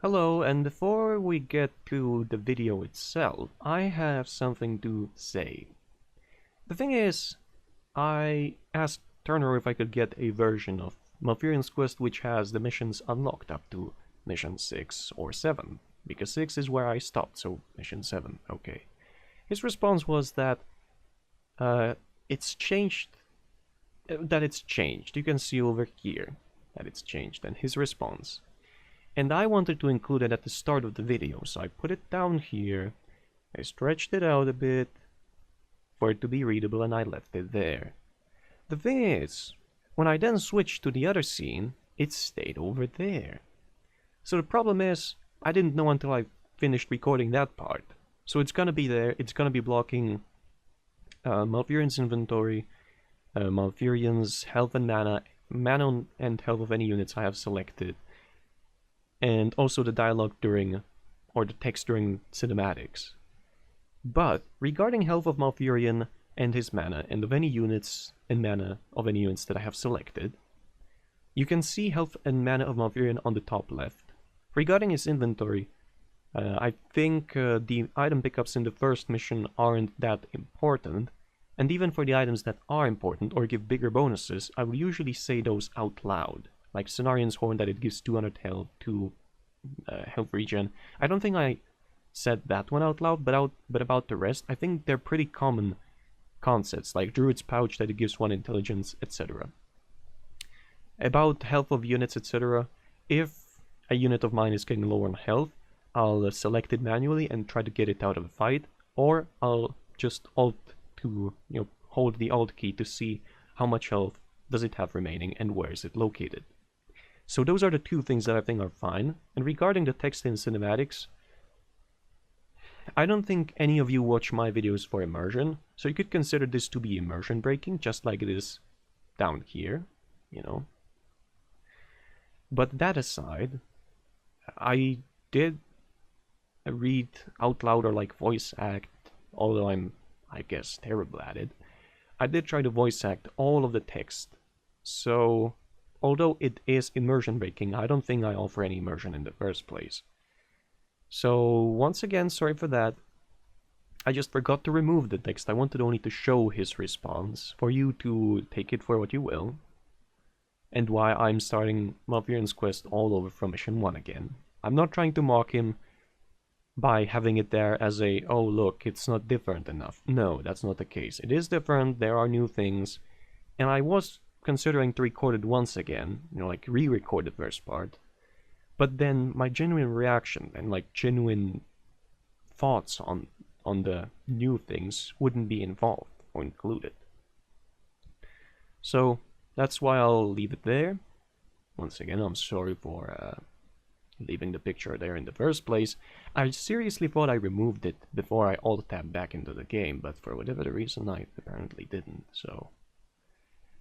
Hello, and before we get to the video itself, I have something to say. The thing is, I asked Turnro if I could get a version of Malfurion's Quest which has the missions unlocked up to mission 6 or 7, because 6 is where I stopped, so mission 7, okay. His response was that it's changed. You can see over here that it's changed, and his response. And I wanted to include it at the start of the video, so I put it down here, I stretched it out a bit for it to be readable, and I left it there. The thing is, when I then switched to the other scene, it stayed over there. So the problem is, I didn't know until I finished recording that part. So it's gonna be there, it's gonna be blocking Malfurion's inventory, Malfurion's health and mana and health of any units I have selected, and also the dialogue during, or the text during cinematics. But regarding health of Malfurion and his mana and of any units and mana of any units that I have selected, you can see health and mana of Malfurion on the top left. Regarding his inventory, I think the item pickups in the first mission aren't that important, and even for the items that are important or give bigger bonuses, I will usually say those out loud, like Cenarian's Horn that it gives 200 health to health regen. I don't think I said that one out loud, but about the rest, I think they're pretty common concepts, like Druid's Pouch that it gives 1 intelligence, etc. About health of units, etc., if a unit of mine is getting low on health, I'll select it manually and try to get it out of the fight, or I'll just alt to, hold the alt key to see how much health does it have remaining and where is it located. So those are the two things that I think are fine. And regarding the text in cinematics, I don't think any of you watch my videos for immersion, so you could consider this to be immersion breaking, just like it is down here, But that aside, I did read out loud or like voice act, although I'm, I guess, terrible at it. I did try to voice act all of the text, so although it is immersion breaking, I don't think I offer any immersion in the first place. So once again, sorry for that. I just forgot to remove the text. I wanted only to show his response, for you to take it for what you will, and why I'm starting Malfurion's Quest all over from mission 1 again. I'm not trying to mock him by having it there as a, oh look, it's not different enough. No, that's not the case. It is different, there are new things, and I was considering to record it once again, like re-record the first part, but then my genuine reaction and like genuine thoughts on the new things wouldn't be involved or included. So that's why I'll leave it there. Once again, I'm sorry for leaving the picture there in the first place. I seriously thought I removed it before I alt-tabbed back into the game, but for whatever the reason I apparently didn't, so.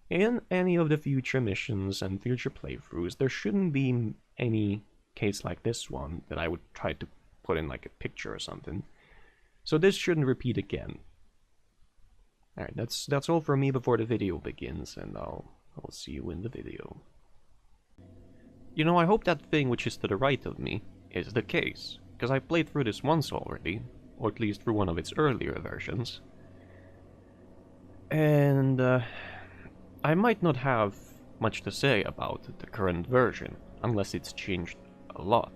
In any of the future missions and future playthroughs, there shouldn't be any case like this one that I would try to put in like a picture or something. So this shouldn't repeat again. Alright, that's all from me before the video begins, and I'll see you in the video. I hope that thing which is to the right of me is the case, because I played through this once already, or at least through one of its earlier versions. And I might not have much to say about the current version, unless it's changed a lot.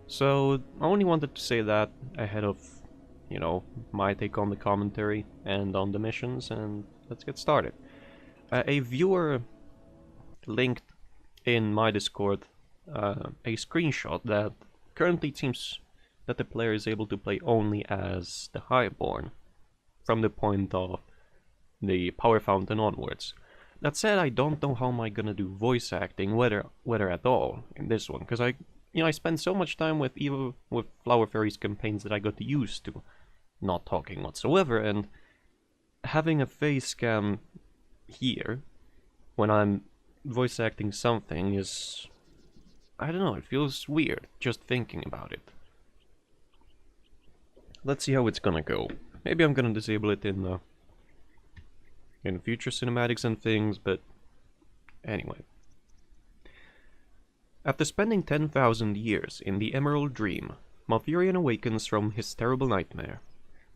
So I only wanted to say that ahead of, my take on the commentary and on the missions, and let's get started. A viewer linked in my Discord a screenshot that currently it seems that the player is able to play only as the Highborn from the point of the Power Fountain onwards. That said, I don't know how am I gonna do voice acting, whether at all, in this one, because I spent so much time with Flower Fairy's campaigns that I got used to not talking whatsoever, and having a face cam here when I'm voice acting something is, I don't know, it feels weird just thinking about it. Let's see how it's gonna go. Maybe I'm gonna disable it in future cinematics and things, but anyway. After spending 10,000 years in the Emerald Dream, Malfurion awakens from his terrible nightmare.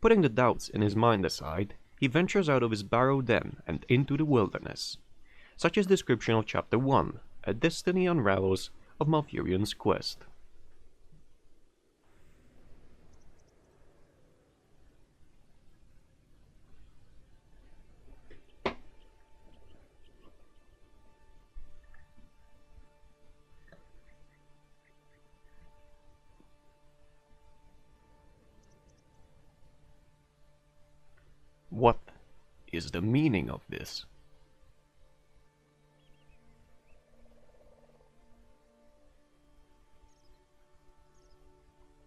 Putting the doubts in his mind aside, he ventures out of his barrow den and into the wilderness. Such is description of Chapter 1, A Destiny Unravels of Malfurion's Quest. What is the meaning of this?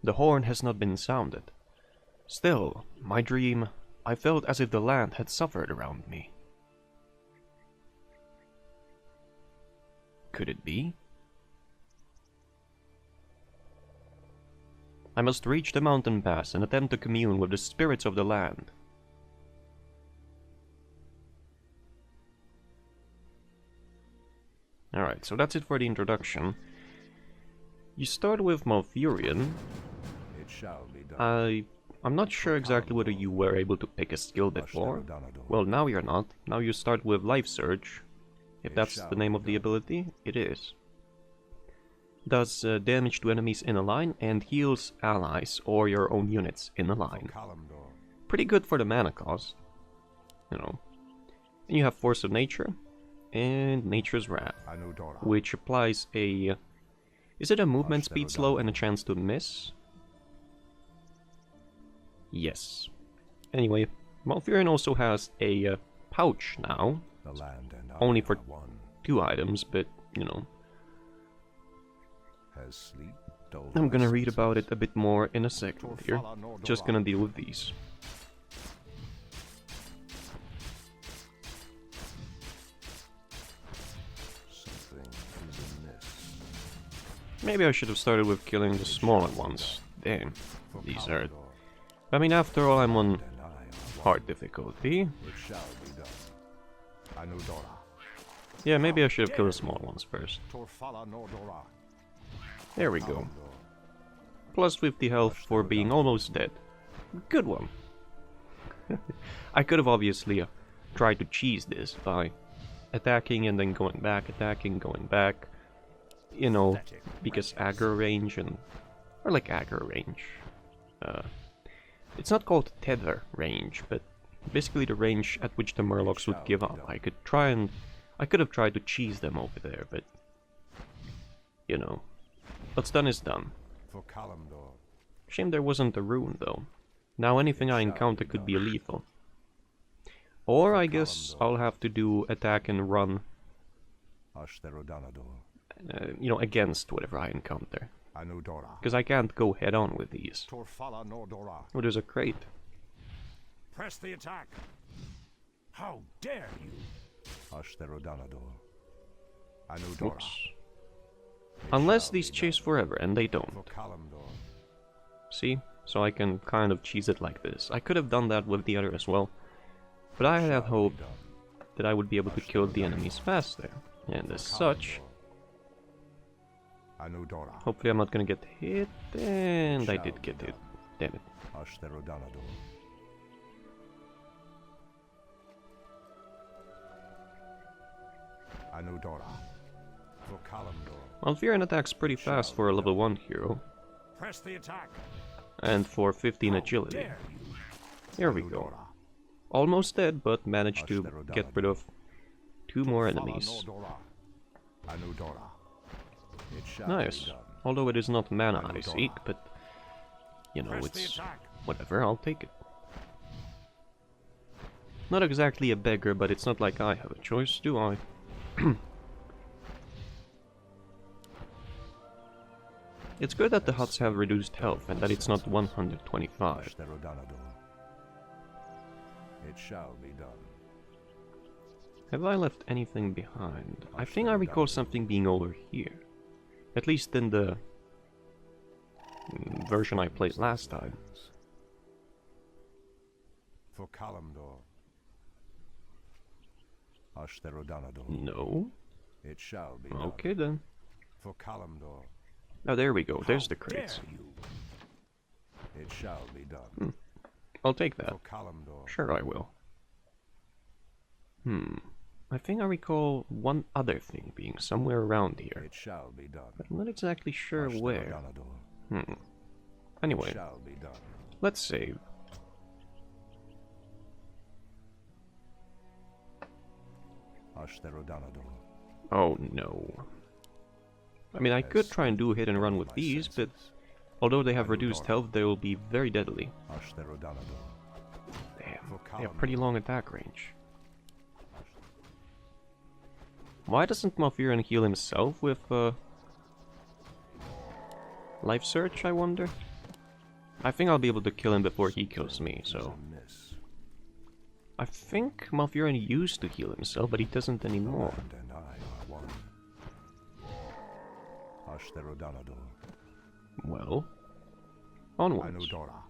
The horn has not been sounded. Still, my dream, I felt as if the land had suffered around me. Could it be? I must reach the mountain pass and attempt to commune with the spirits of the land. Alright, so that's it for the introduction. You start with Malfurion. I'm not sure exactly whether you were able to pick a skill before. Well, now you're not. Now you start with Life Surge. If that's the name of the ability, it is. Does damage to enemies in a line and heals allies or your own units in a line. Pretty good for the mana cost. You know. And you have Force of Nature and Nature's Wrath, which applies a... Is it a movement speed slow and a chance to miss? Yes. Anyway, Malfurion also has a pouch now. Only for 2 items, but, you know. I'm gonna read about it a bit more in a second here. Just gonna deal with these. Maybe I should have started with killing the smaller ones. Damn, these hurt. I mean, after all, I'm on hard difficulty. Yeah, maybe I should have killed the small ones first. There we go. Plus 50 health for being almost dead. Good one. I could have obviously tried to cheese this by attacking and then going back, attacking, going back. You know, because aggro range and... or like aggro range. It's not called tether range, but basically the range at which the Murlocs would give up. I could have tried to cheese them over there, but... you know. What's done is done. Shame there wasn't a rune, though. Now anything I encounter could be lethal. Or I guess I'll have to do attack and run. You know, against whatever I encounter. Because I can't go head on with these. Oh, there's a crate. Press the attack. How dare you? Oops. Unless these chase forever, and they don't. See? So I can kind of cheese it like this. I could have done that with the other as well. But I had hoped that I would be able to kill the enemies faster. And as such... hopefully I'm not gonna get hit, and I did get hit. Damn it. Malfurion attacks pretty fast for a level 1 hero. And for 15 agility. Here we go. Almost dead, but managed to get rid of 2 more enemies. Nice. Although it is not mana I seek, but... you know, it's... whatever, I'll take it. Not exactly a beggar, but it's not like I have a choice, do I? It's good that the huts have reduced health and that it's not 125. It shall be done. Have I left anything behind? I think I recall something being over here. At least in the version I played last time. For Kalimdor. No. It shall be done. Okay then. For Kalimdor. Oh, there we go. There's the How dare crates. you? It shall be done. I'll take that. For Kalimdor. Sure I will. I think I recall one other thing being somewhere around here. It shall be done. But I'm not exactly sure Ashtar where. Danador. Anyway, It shall be done. let's save. Ashtar Danador. Oh no. I mean, I could try and do a hit and run with these, but although they have reduced health, they will be very deadly. Ashtar Danador. Damn, they have pretty long attack range. Why doesn't Malfurion heal himself with Life Search, I wonder? I think I'll be able to kill him before he kills me, so... I think Malfurion used to heal himself, but he doesn't anymore. And I are one. Ashtar Danador. Well, onwards. Anudora.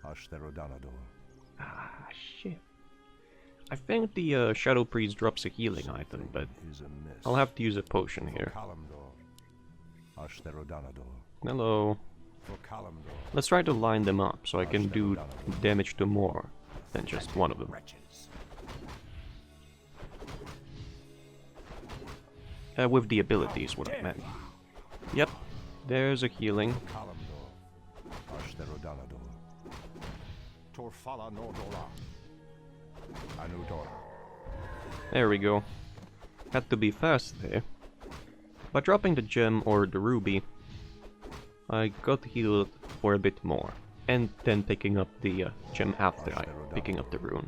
Ashtar Danador. Ah, shit. I think the Shadow Priest drops a healing item, but Is amiss. I'll have to use a potion here. Kalimdor. Ashtar Danador. Hello. For Kalimdor. Let's try to line them up so I can do damage to more than just one of them. Wretches. With the abilities, what I meant. Yep, there's a healing. Kalimdor. Ashtar Danador. Torfala Nordora. Anudora. There we go. Had to be fast there. By dropping the gem or the ruby, I got healed for a bit more. And then picking up the gem after I picking up the rune.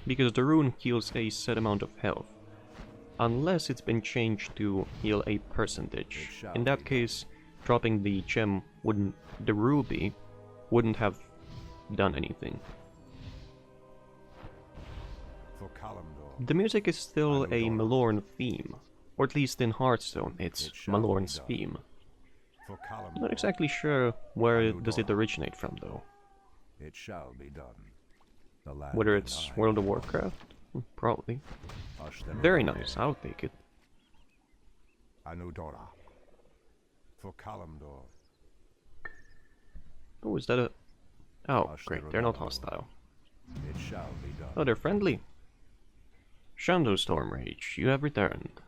Because the rune heals a set amount of health. Unless it's been changed to heal a percentage. In that case, dropping the gem wouldn't... the ruby wouldn't have done anything. For Kalimdor. The music is still a Malorn theme. Or at least in Hearthstone, it's Malorn's theme. For Kalimdor. Not exactly sure where does it originate from though. It shall be done. The land Whether and it's I World of Warcraft? Probably. Ashtar Very nice, I'll take it. Anudora. For Kalimdor. Oh, is that a... Oh, great, they're not hostile. It shall be done. Oh, they're friendly. Shandow Stormrage, you have returned.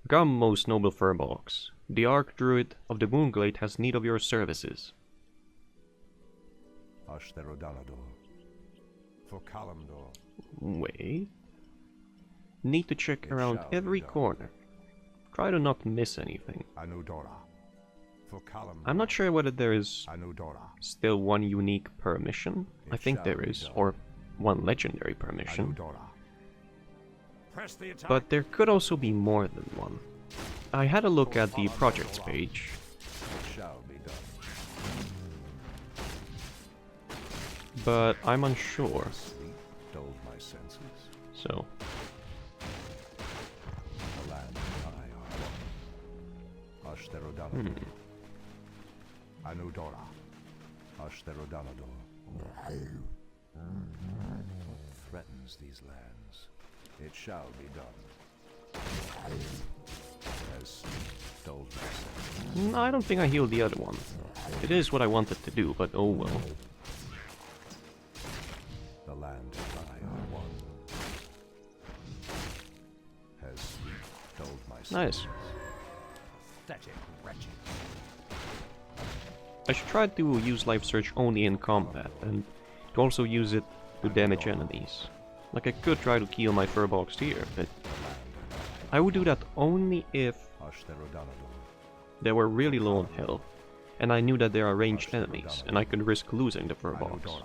Come, most noble Furbolgs. The Archdruid of the Moonglade has need of your services. Ashtar Danador. For Kalimdor. Wait. Need to check around shall be every done. corner. Try to not miss anything. Anudora. For Kalimdor. I'm not sure whether there is Anudora. still one unique permission. I think shall there be is, done. or one legendary permission. Anudora. Press the attack. But there could also be more than one. I had a look at the projects page. It shall be done. But I'm unsure, Sleep dulled my senses. so... The land and I are one. Ashtar Danador. Anudora. Ashtar Danador. What threatens these lands? It shall be done. As sleep dulled my senses. I don't think I healed the other one. It is what I wanted to do, but oh well. The land and I are one. Has sleep dulled my senses? Nice. Pathetic wretches. I should try to use Life Search only in combat, and to also use it to damage enemies. Like I could try to kill my Furbolgs here, but I would do that only if Ashtar Danador. they were really low on health, and I knew that they are ranged enemies, and I could risk losing the Furbolgs. Anudora.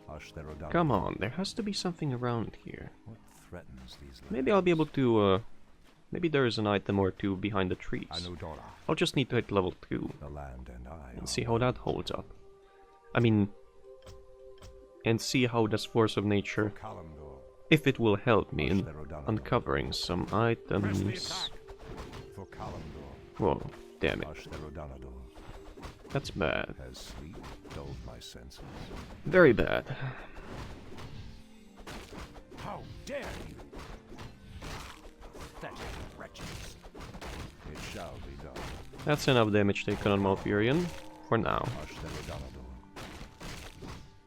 Ashtar Danador. Come on, there has to be something around here. What threatens these lands? Maybe I'll be able to, maybe there is an item or two behind the trees. Anudora. I'll just need to hit level 2 The land and I and are see how that holds up. I mean, and see how does Force of Nature, Kalimdor. if it will help me in uncovering some Press the items. attack. For Kalimdor. Whoa, damn it, Ashtar Danador. that's bad. Has sleep dulled my senses? Very bad. How dare you? Pathetic wretches. It shall be done. That's enough damage taken on Malfurion. For now.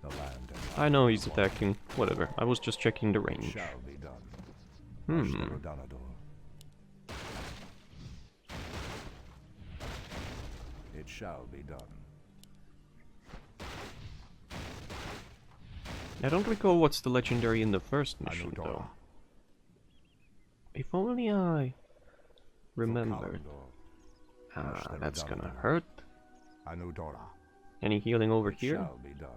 The land I know he's attacking. Whatever. I was just checking the range. shall be done. Hmm. It shall be done. I don't recall what's the legendary in the first mission, Anudora. though. If only I remembered. Ah, that's gonna hurt. Anudora. Any healing over here? Shall be done.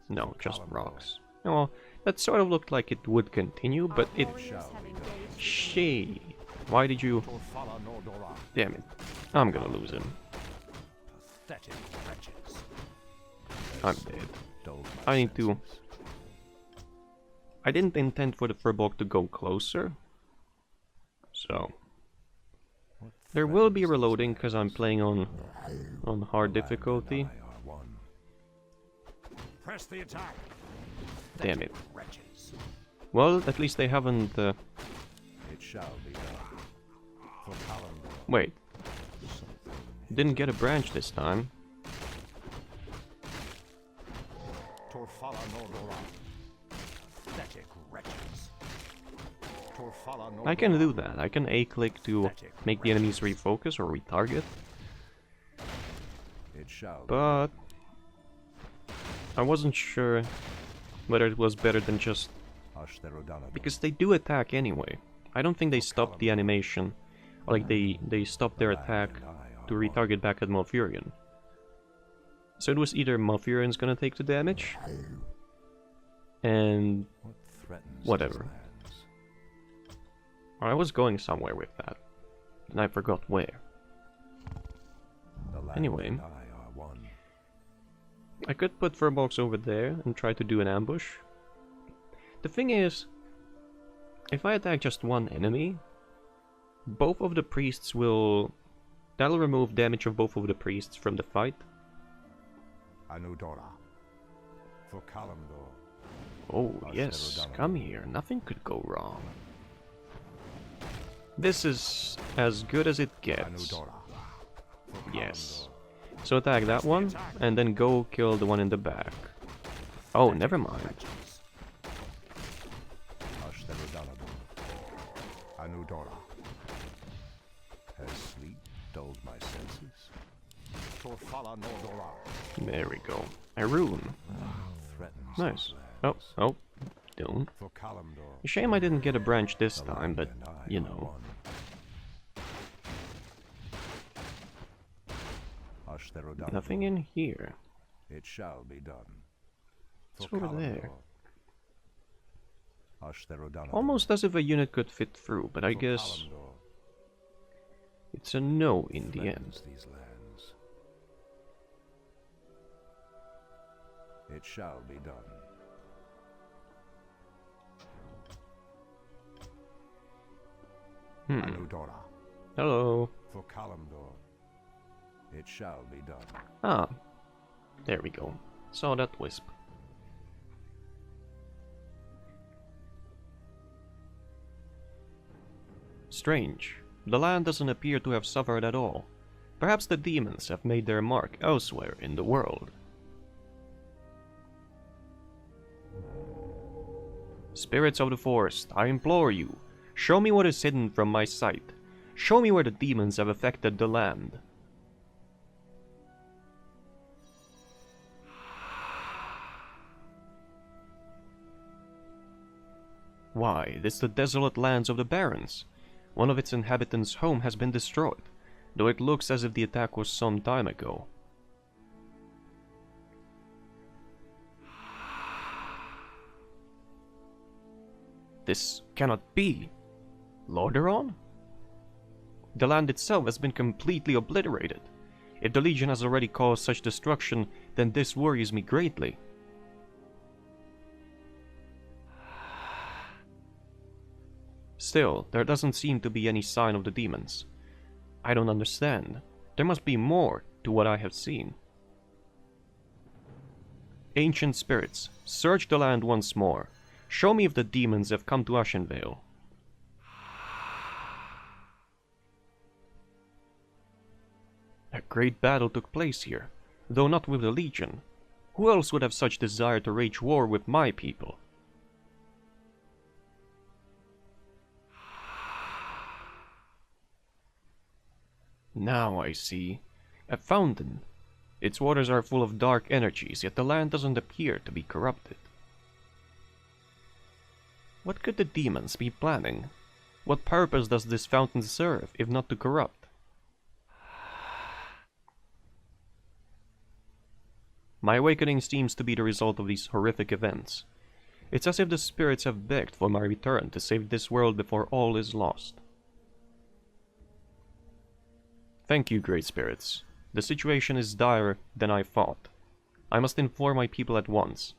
No, just rocks. Oh, that sort of looked like it would continue, but it... Shit. Why did you... Torfala Nordora. Damn it. I'm gonna lose him. Pathetic wretches. I'm dead. Dulled my I need to... senses. I didn't intend for the Furbolg to go closer. So... What There will threatens be these reloading because I'm lands? playing on hard The land difficulty. and I are one. Press the attack. Damn it. Wretches. Well, at least they haven't... It shall be done. For Kalimdor. Wait, Something didn't get a branch this time. Torfala Nordora. Pathetic wretches. Torfala Nordora. I can do that. I can A-click to make the enemies refocus or retarget. It shall be But... I wasn't sure whether it was better than just... Ashtherodanador. Because they do attack anyway. I don't think they stopped the animation. Like, they stopped their attack to retarget back at Malfurion. So it was either Malfurion's gonna take the damage, and What threatens these whatever. lands? I was going somewhere with that, and I forgot where. The land Anyway. and I are one. I could put Furbolgs over there and try to do an ambush. The thing is, if I attack just one enemy, both of the priests will... That'll remove damage of both of the priests from the fight. Anudora. For Kalimdor. Oh yes, come here, nothing could go wrong. This is as good as it gets. Anudora. For Yes. So attack that one, and then go kill the one in the back. Oh, never mind. Ashtherodanador. Anudora. Has sleep dulled my senses? Torfala Nordora. There we go. A rune. Threatens Nice. these Oh, lands. oh, don't. For Kalimdor. A shame I didn't get a branch this The time, land but, and I you are know. one. Ashtherodanador. Nothing in here. It shall be done. It's For over there. Kalimdor. Ashtherodanador. Almost as if a unit could fit through, but I For guess Kalimdor. it's a no in the end. Threatens these lands. It shall be done. Anudora. Hello. For Kalimdor. It shall be done. Ah, there we go. Saw that wisp. Strange. The land doesn't appear to have suffered at all. Perhaps the demons have made their mark elsewhere in the world. Spirits of the forest, I implore you, show me what is hidden from my sight. Show me where the demons have affected the land. Why, this is the desolate lands of the Barrens. One of its inhabitants' home has been destroyed, though it looks as if the attack was some time ago. This cannot be. Lordaeron? The land itself has been completely obliterated. If the Legion has already caused such destruction, then this worries me greatly. Still, there doesn't seem to be any sign of the demons. I don't understand. There must be more to what I have seen. Ancient spirits, search the land once more. Show me if the demons have come to Ashenvale. A great battle took place here, though not with the Legion. Who else would have such desire to wage war with my people? Now I see. A fountain. Its waters are full of dark energies, yet the land doesn't appear to be corrupted. What could the demons be planning? What purpose does this fountain serve, if not to corrupt? My awakening seems to be the result of these horrific events. It's as if the spirits have begged for my return to save this world before all is lost. Thank you, great spirits. The situation is direr than I thought. I must inform my people at once.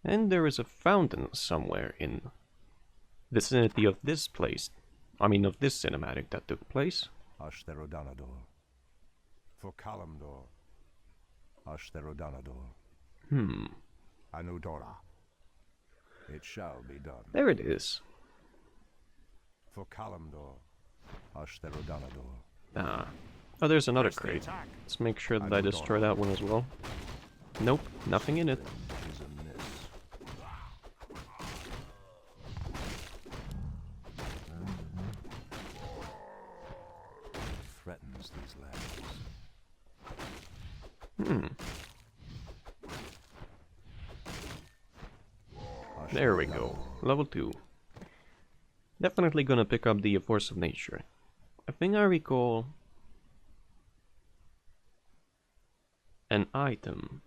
And there is a fountain somewhere in vicinity of this place. I mean, of this cinematic that took place. Ashtherodanador. For Kalimdor. Ashtherodanador. Anudora. It shall be done. There it is. For Kalimdor. Ashtherodanador. Ah. Oh, there's another crate. Let's make sure that I destroy that one as well. Nope, nothing in it. Threatens these lands. There we go. Level 2. Definitely gonna pick up the Force of Nature. I think I recall an item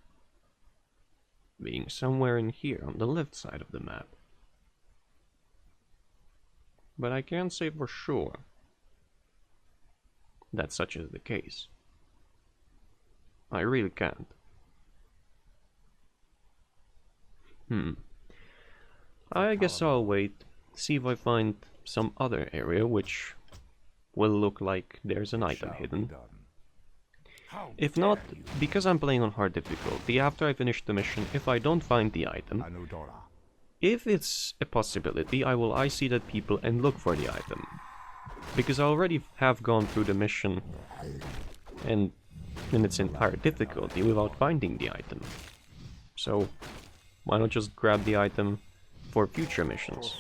being somewhere in here on the left side of the map. But I can't say for sure that such is the case. I really can't. I guess I'll wait, see if I find some other area which will look like there's an item hidden. If not, because I'm playing on hard difficulty, after I finish the mission, if I don't find the item, if it's a possibility, I will IC that people and look for the item. Because I already have gone through the mission and in its entire difficulty without finding the item. So, why not just grab the item for future missions?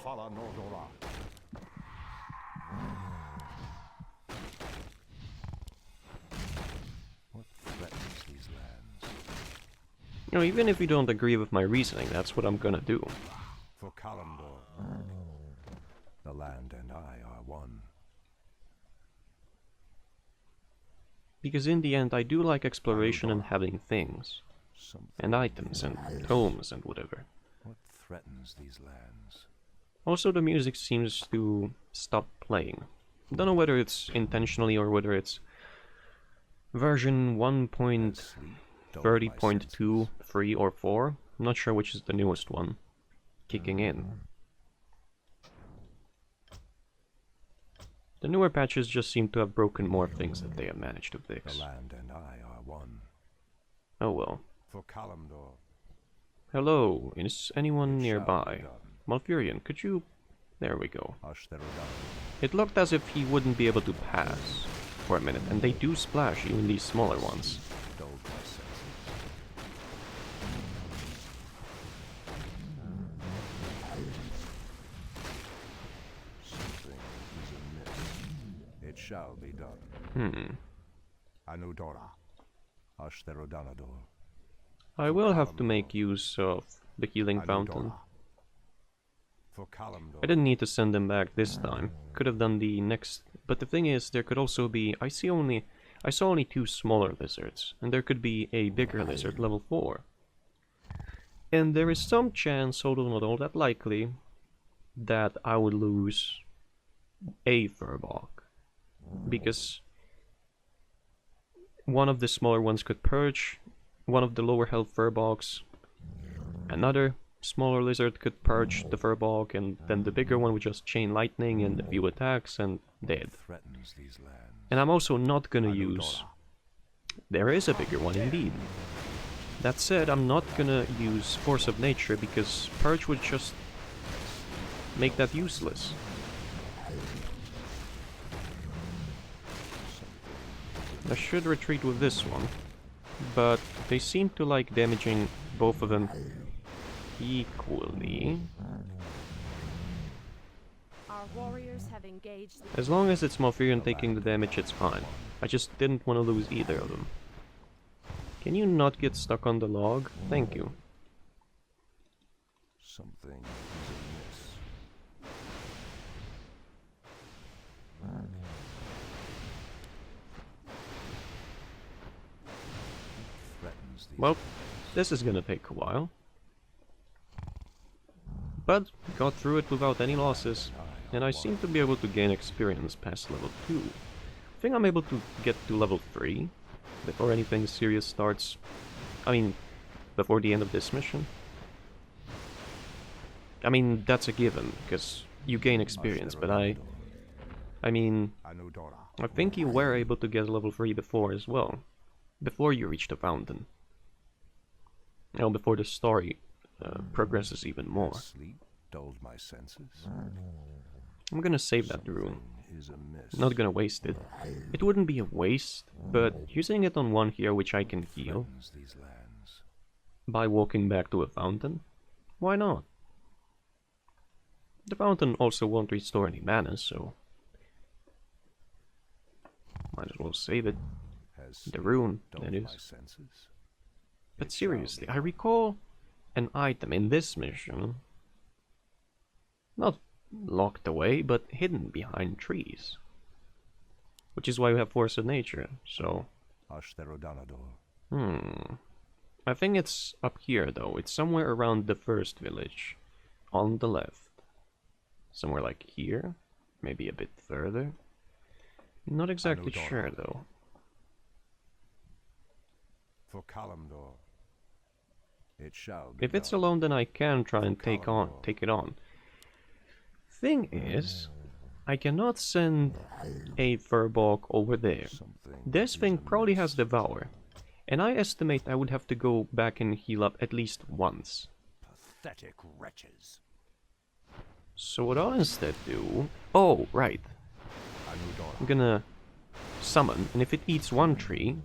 What threatens these lands? You know, even if you don't agree with my reasoning, that's what I'm gonna do. For Kalimdor, the land and I are one. Because in the end, I do like exploration and having things. And items and tomes and whatever. What threatens these lands? Also, the music seems to stop playing. Don't know whether it's intentionally or whether it's version 1.30.2, 3 or 4. I'm not sure which is the newest one kicking in. The newer patches just seem to have broken more things that they have managed to fix. The land and I are one. Oh well. For Kalimdor. Hello, is anyone nearby? Malfurion, could you... There we go. It looked as if he wouldn't be able to pass for a minute, and they do splash, even these smaller ones. It shall be done. Anudora. Ashtherodanador. I will have to make use of the healing fountain. I didn't need to send them back this time. Could have done the next... But the thing is, there could also be... I saw only 2 smaller lizards, and there could be a bigger lizard, level 4. And there is some chance, although not all that likely, that I would lose a Furbog. Because one of the smaller ones could purge, one of the lower health Furbogs, another smaller lizard could purge the Furbog, and then the bigger one would just chain lightning and a few attacks and dead. And I'm also not gonna use... There is a bigger one indeed. That said, I'm not gonna use Force of Nature because Purge would just make that useless. I should retreat with this one, but they seem to like damaging both of them equally. Our warriors have engaged the As long as it's Malfurion taking the damage, it's fine. I just didn't want to lose either of them. Can you not get stuck on the log? Thank you. Something is amiss. Threatens these Well, this is gonna take a while. But got through it without any losses, and I seem to be able to gain experience past level 2. I think I'm able to get to level 3 before anything serious starts. I mean, before the end of this mission. I mean, that's a given, because you gain experience, but I mean, I think you were able to get level 3 before as well. Before you reach the fountain. You know, before the story progresses even more. Sleep dulled my senses. I'm gonna save that rune. Is amiss. Not gonna waste it. It wouldn't be a waste, but using it on one here which I can heal Threatens these lands. by walking back to a fountain, why not? The fountain also won't restore any mana, so might as well save it. Has The sleep rune, dulled that my is. senses? But seriously, I recall an item in this mission, not locked away, but hidden behind trees. Which is why we have Force of Nature, so... I think it's up here, though. It's somewhere around the first village. On the left. Somewhere like here. Maybe a bit further. Not exactly sure, though. For Kalimdor, it shall be If it's done. alone, then I can try and take it on. Thing is, I cannot send a Furbolg over there. Something This is thing probably amiss. has Devour, and I estimate I would have to go back and heal up at least once. Pathetic wretches. So what I'll instead do... Oh, right. I'm gonna summon, and if it eats one tree,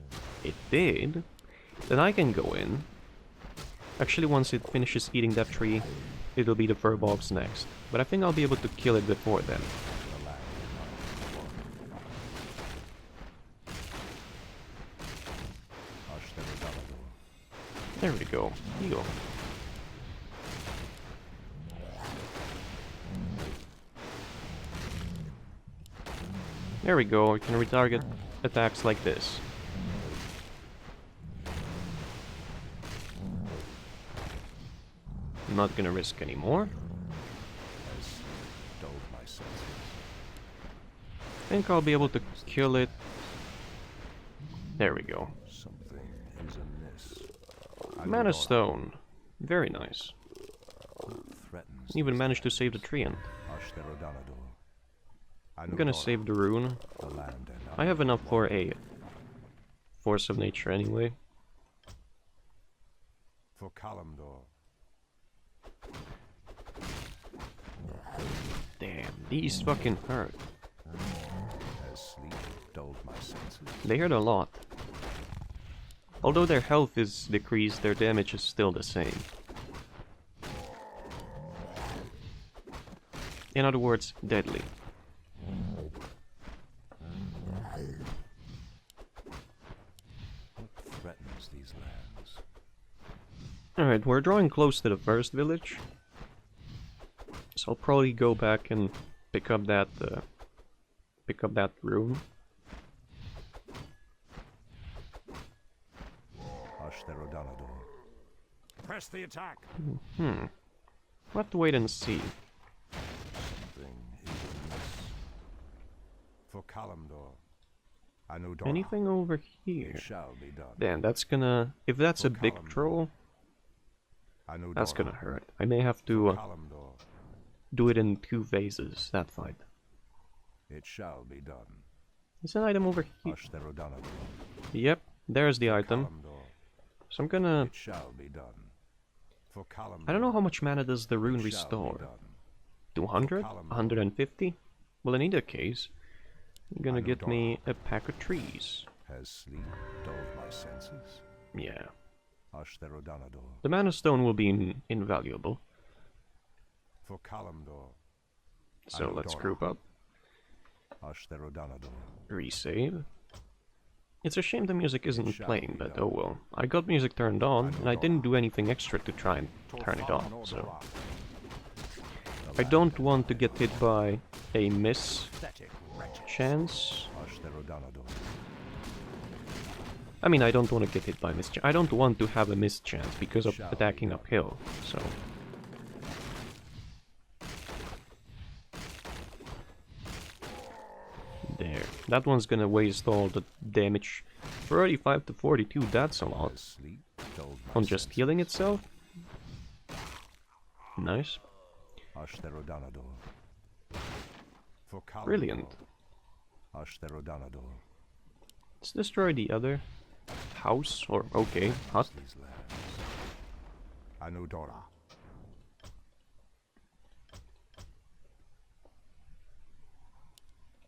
it did, then I can go in. Actually, once it finishes eating that tree, it'll be the Furbolgs next. But I think I'll be able to kill it before then. There we go. Heal. There we go. We can retarget attacks like this. I'm not gonna risk any more. Has dulled my senses. I think I'll be able to kill it. There we go. Something is amiss. Mana Stone. Very nice. Threatens Even these managed to save the treant. I'm gonna save the rune. the land and I have enough for a Force of Nature anyway. for Kalimdor. Damn, these fucking hurt. Has sleep dulled my senses? They hurt a lot. Although their health is decreased, their damage is still the same. In other words, deadly. What threatens these lands? Alright, we're drawing close to the first village. So I'll probably go back and pick up that rune. Press the attack. We'll have to wait and see. Something is amiss. For Kalimdor. Anything over here? It shall be done. Damn, that's gonna... If that's a big Kalimdor. troll, that's gonna Anudora. hurt. I may have to Kalimdor. do it in 2 phases, that fight. It shall be done. There's an item over here. Ashtherodanador. Yep, there's the item. Kalimdor. So I'm gonna... It shall be done. For Kalimdor. I don't know how much mana does the rune it shall be restore. done. 200? Kalimdor. 150? Well, in either case, you're gonna get Anudora. me a pack of trees. Has sleep dulled my senses? Yeah. Ashtherodanador. The mana stone will be invaluable. For Kalimdor. So let's Anudora. group up. Ashtherodanador. Resave. It's a shame the music isn't shall playing, be but done. oh well. I got music turned on, and I didn't do anything extra to try and turn it off, so... Nordora. I don't want to get hit by a miss Pathetic wretches. chance. Ashtherodanador. I mean, I don't want to get hit by miss chance. I don't want to have a miss chance because of Shall attacking be uphill, so... There. That one's gonna waste all the damage. 35 to 42, that's a lot. Has sleep dulled my On just senses? healing itself? Nice. Ashtherodanador. For Kalimdor. Brilliant. Ashtherodanador. Let's destroy the other house, or okay, hut. These lands. Anudora.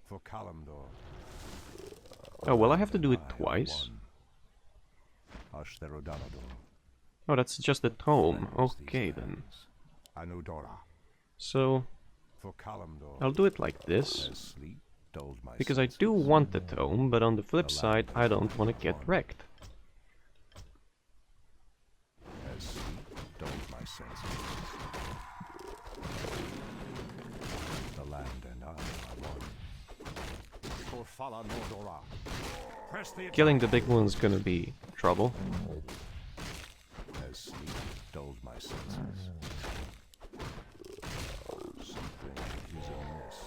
For Kalimdor. Oh, well, I have to do it I are twice. one. Ashtherodanador. Oh, that's just a tome. Cleanse these Okay, then. lands. Anudora. So, For Kalimdor. I'll do it like this. Has sleep dulled my Because I do senses? want the tome, but on the flip side, I don't want to get wrecked. Has sleep dulled my senses? The land and I are one. Torfala Nordora. Press the Killing the big one's gonna be trouble. Has sleep dulled my senses? Something is amiss.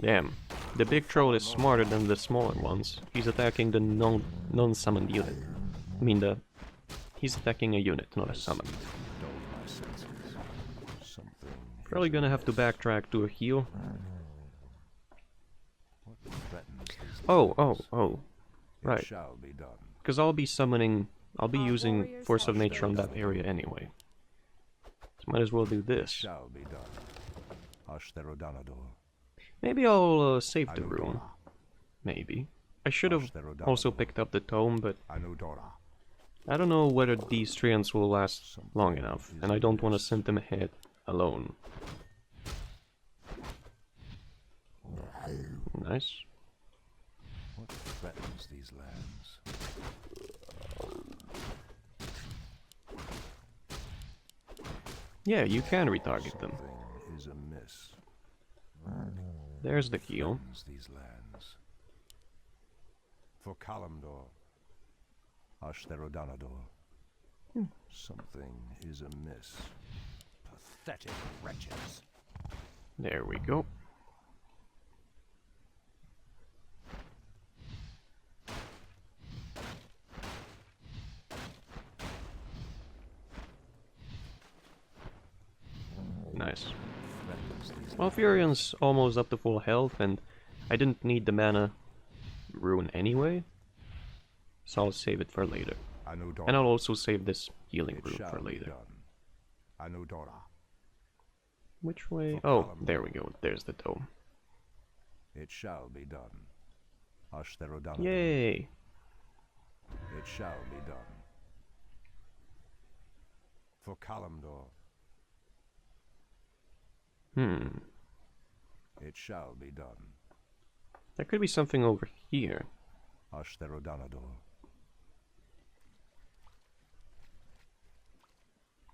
Damn. The big troll is smarter than the smaller ones. He's attacking the non-summoned unit. I mean, he's attacking a unit, not a summon. Dulled my senses. Something Probably gonna have to backtrack to a heal. what threatens these Oh, lands? oh. It Right. shall be done. Because I'll be summoning... I'll be Our using warriors Force of have Nature on that stayed. area anyway. So might as well do It this. shall be done. Ashtherodanador. Maybe I'll save the rune. Anudora. Maybe. I should have Ashtherodanador. also picked up the tome, but Anudora. I don't know whether these treants will last long enough, and I don't want to send them ahead alone. Nice. What threatens these lands? Yeah, you can retarget them. Something is amiss. There's the heal. Threatens these lands. For Kalimdor. Ashtherodanador. Something is amiss. Pathetic wretches. There we go. Nice. Threatens these Malfurion's almost up to full health, and I didn't need the mana rune anyway, so I'll save it for later. Anudora. And I'll also save this healing It rune shall for be later. done. Anudora. Which way? For Oh, Kalimdor. there we go. There's the dome. It shall be done. Ashtherodanador. Yay! It shall be done. For Kalimdor. Hmm. It shall be done. There could be something over here. Ashtherodanador.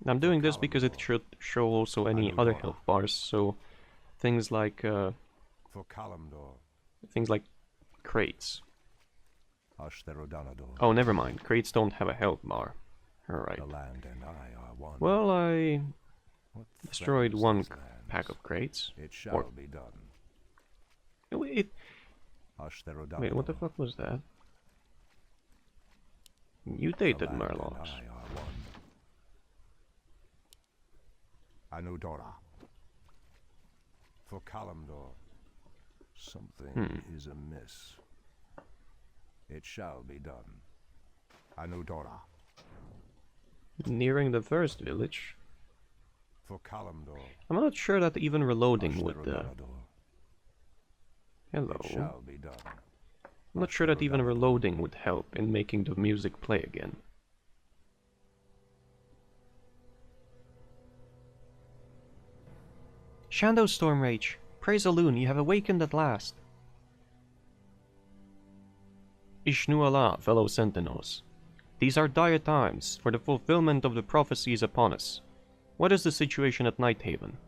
I'm doing this because it should show also any other Anudora. health bars, so things like For Kalimdor. crates. Ashtherodanador. Oh, never mind. Crates don't have a health bar. Alright. The land and I are one. Well, I What destroyed threatens one these pack lands? of crates. It shall or- be done. Wait, Ashtherodanador. what the fuck was that? The Mutated land and Murlocs. I are one. Anudora. For Kalimdor. Something is amiss. It shall be done. Anudora. Nearing the first village. For Kalimdor. I'm not sure that even reloading would... Hello. It shall be done. I'm not sure that even reloading would help in making the music play again. Shandow Stormrage, praise Alun, you have awakened at last. Ishnu Allah, fellow sentinels. These are dire times, for the fulfillment of the prophecies upon us. What is the situation at Night Haven?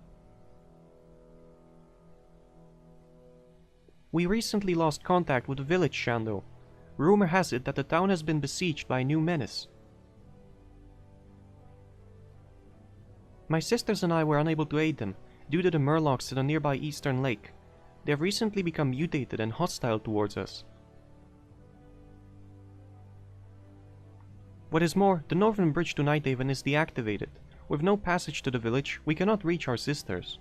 We recently lost contact with the village, Shando. Rumor has it that the town has been besieged by a new menace. My sisters and I were unable to aid them, due to the murlocs in a nearby eastern lake. They have recently become mutated and hostile towards us. What is more, the northern bridge to Night Haven is deactivated. With no passage to the village, we cannot reach our sisters.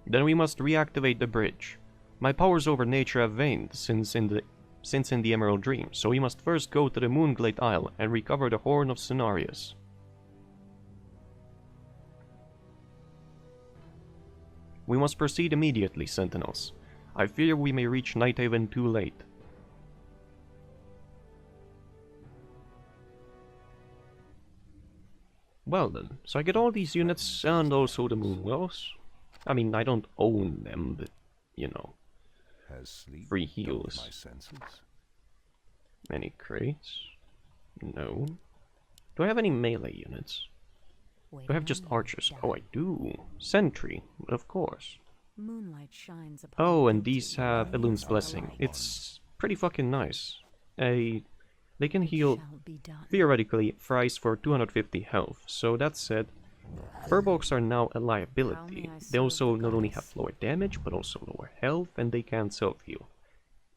Then we must reactivate the bridge. My powers over nature have waned since in the Emerald Dream, so we must first go to the Moonglade Isle and recover the Horn of Cenarius. We must proceed immediately, Sentinels. I fear we may reach Night Haven too late. Well then, so I get all these units and also the Moonwells. I mean, I don't own them, but, you know, free heals. Any crates? No. Do I have any melee units? Do I have just archers? Oh, I do. Sentry, of course. Moonlight shines upon Oh, and these have Elun's Blessing. It's pretty fucking nice. They can heal, theoretically, thrice for 250 health. So that said, Furbolgs are now a liability. They also not only have lower damage, but also lower health, and they can self-heal.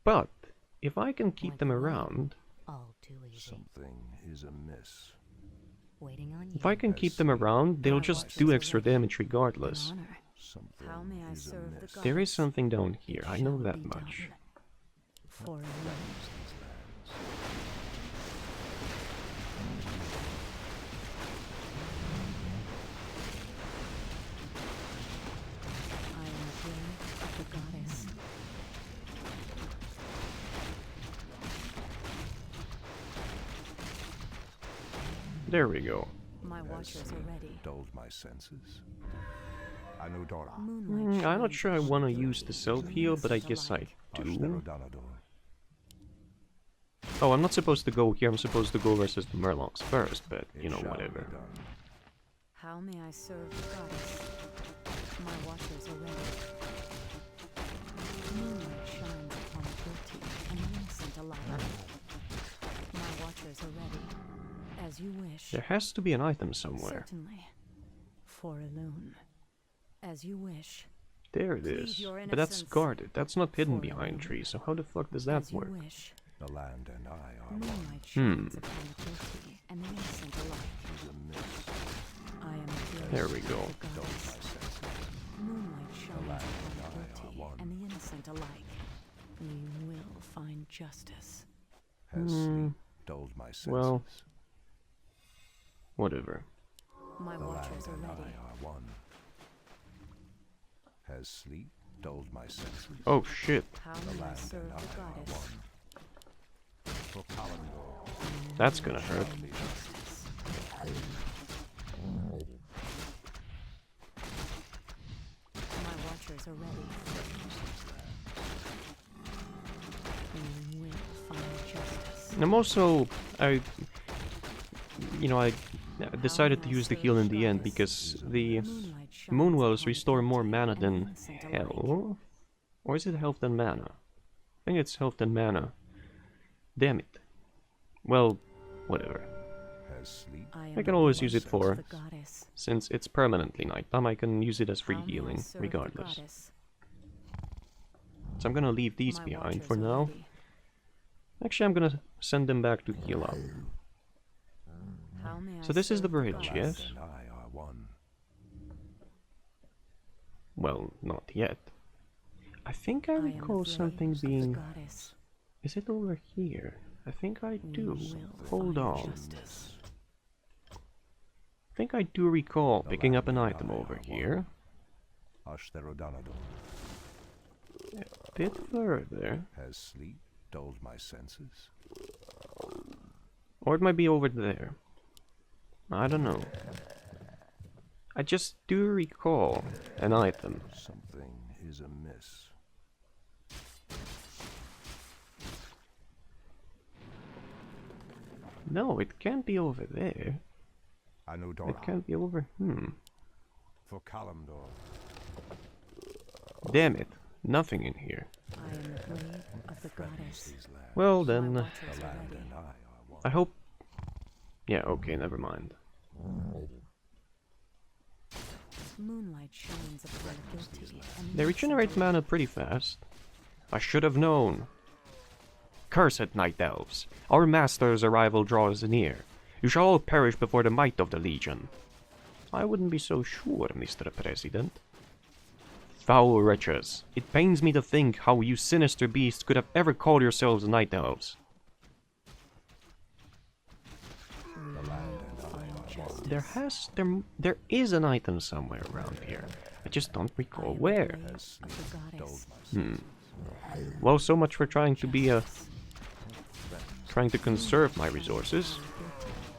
But, if I can keep them around... Something is amiss. If I can keep them around, they'll just do extra damage regardless. There is something down here, I know that much. There we go. My watchers are ready. Dulled my senses. Anudora. I'm not sure I want to use the self-heal, but I guess I do. Oh, I'm not supposed to go here, I'm supposed to go versus the Murlocs first, but, you know, whatever. How may I serve the goddess? My watchers are ready. Moonlight shines upon the guilty and the innocent alike. My watchers are ready. As you wish. There has to be an item somewhere. Certainly. For Elun. As you wish. There it is. But that's guarded. That's not hidden behind trees, so how the fuck does that work? The land and I are Moonlight shines upon the guilty and the innocent alike. I am there we go. Moonlight shines upon the guilty and the innocent alike. You will find justice. Has sleep dulled my senses? Well, whatever. My watchers are ready. I are one. Has sleep dulled my senses? Oh shit. How may I serve the goddess? For Kalimdor. That's gonna hurt. My watchers are ready. You will find justice. I'm also, I decided to use the heal in the end because the Moonwells restore more mana than health. Or is it health than mana? I think it's health than mana. Damn it. Well, whatever. I can always use it for, since it's permanently nighttime, I can use it as free healing, regardless. So I'm gonna leave these behind for now. Actually, I'm gonna send them back to heal up. So this is the bridge, yes? Well, not yet. I think I recall something being... Is it over here? I think I do. will Hold find on. justice. I think I do recall picking up an item over here. A bit further. Has sleep dulled my senses? Or it might be over there. I don't know. I just do recall an item. Something is amiss. No, it can't be over there. Anudora. It can't be over... For Kalimdor. Damn it. Nothing in here. I am the blade of the goddess. These lands. Well My then, watchers The are land ready. and I are one. I hope... Yeah, okay, never mind. Moonlight shines upon the guilty. And They regenerate mana pretty fast. I should have known. Cursed Night Elves, our master's arrival draws near. You shall all perish before the might of the Legion. I wouldn't be so sure, Mr. President. Foul wretches, it pains me to think how you sinister beasts could have ever called yourselves Night Elves. The land and I are one. There is an item somewhere around here. I just don't recall where. Has sleep of the dulled goddess. my senses? Well, so much for trying to be a... trying to conserve my resources.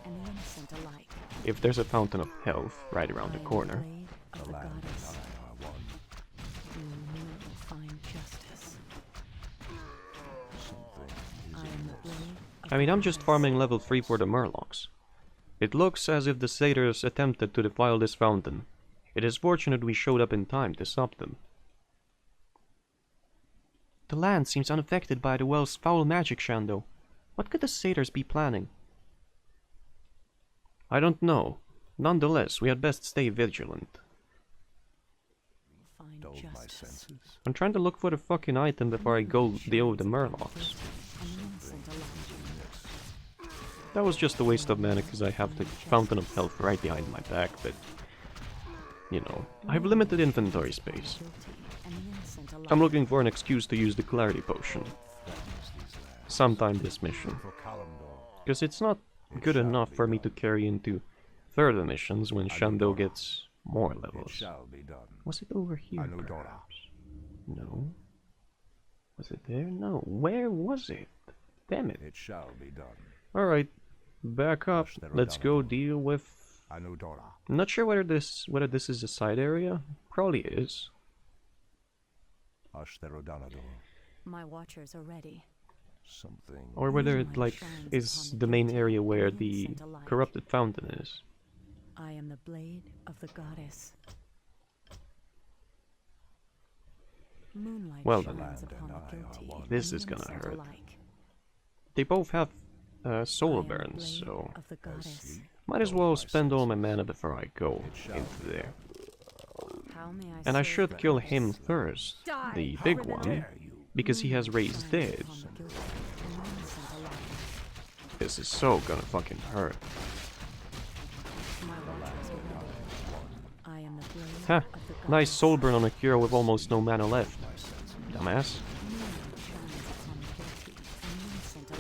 And the innocent alike. If there's a fountain of health right around the corner. Blade of The the land and goddess. I are one. You will find justice. Something I is am the amiss. blade of I mean, the I'm just goddess. farming level 3 for the Murlocs. It looks as if the satyrs attempted to defile this fountain. It is fortunate we showed up in time to stop them. The land seems unaffected by the well's foul magic, Shando. What could the satyrs be planning? I don't know. Nonetheless, we had best stay vigilant. Find Dulled my justice. senses. I'm trying to look for the fucking item before I go deal with the Murlocs. And the innocent alike. That was just a waste of mana because I have the Fountain of Health right behind my back, but... You know, I have limited inventory space. Guilty and the innocent alike. I'm looking for an excuse to use the Clarity Potion Threatens these lands. sometime this mission. For Kalimdor. Because it's not good enough for me to carry into further missions when Shando gets more It levels. shall be done. Was it over here, Anudora. perhaps? No. Was it there? No. Where was it? Damn it. It shall be done. Alright. Back up. Let's go deal with... Anudora. I'm not sure whether this is a side area. Probably is. Ashtherodanador. My watchers are ready. Something. Or whether it, Moonlight like, shines is upon the main guilty area and where the the innocent alike. corrupted fountain is. I am the blade of the goddess. Moonlight Well then. shines Land upon and the I are guilty one. and This the is gonna innocent hurt. alike. They both have I soul am the burns, blade so of the Has goddess. sleep might as dulled well my spend all my senses? mana before I go It shall into be there. How may I And I serve should the kill goddess? him first, Die, the how big dare one, you. because he has Moonlight raised shines dead. upon the guilty and the innocent alike. This is so gonna fucking hurt. My watchers are ready. I am the blade Ha! of the goddess. Nice soul burn on a hero with almost no mana left. My senses. Dumbass. Moonlight shines upon the guilty and the innocent alike.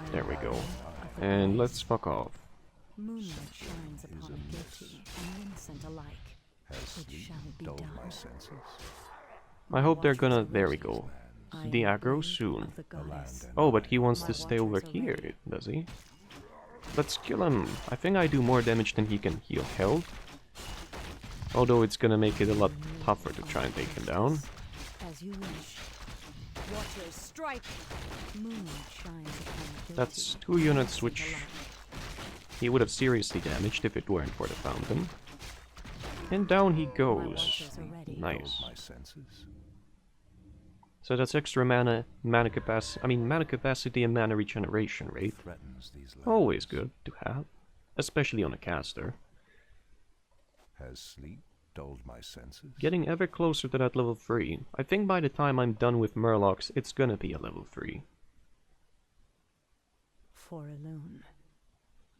I There am we the go. blade of the And goddess. let's fuck off. Moonlight shines upon the guilty and the innocent alike. Has It sleep shall be dulled done. my senses? I hope they're gonna... Watchers are There we ready. go. I am The the aggro blade soon. of the goddess. and Oh, but he wants My to stay over watchers are here, ready. does he? Let's kill him. I think I do more damage than he can heal health. Although it's gonna make it a lot tougher to try and take him down. As you wish. Watchers strike. Moonlight shines upon the guilty. That's 2 units which he would have seriously damaged if it weren't for the fountain. And down he goes. watchers are ready. Nice. My senses. So that's extra mana capacity and mana regeneration rate. Threatens these lands. Always good to have. Especially on a caster. Has sleep dulled my senses? Getting ever closer to that level 3. I think by the time I'm done with Murlocs, it's gonna be a level 3. For alone.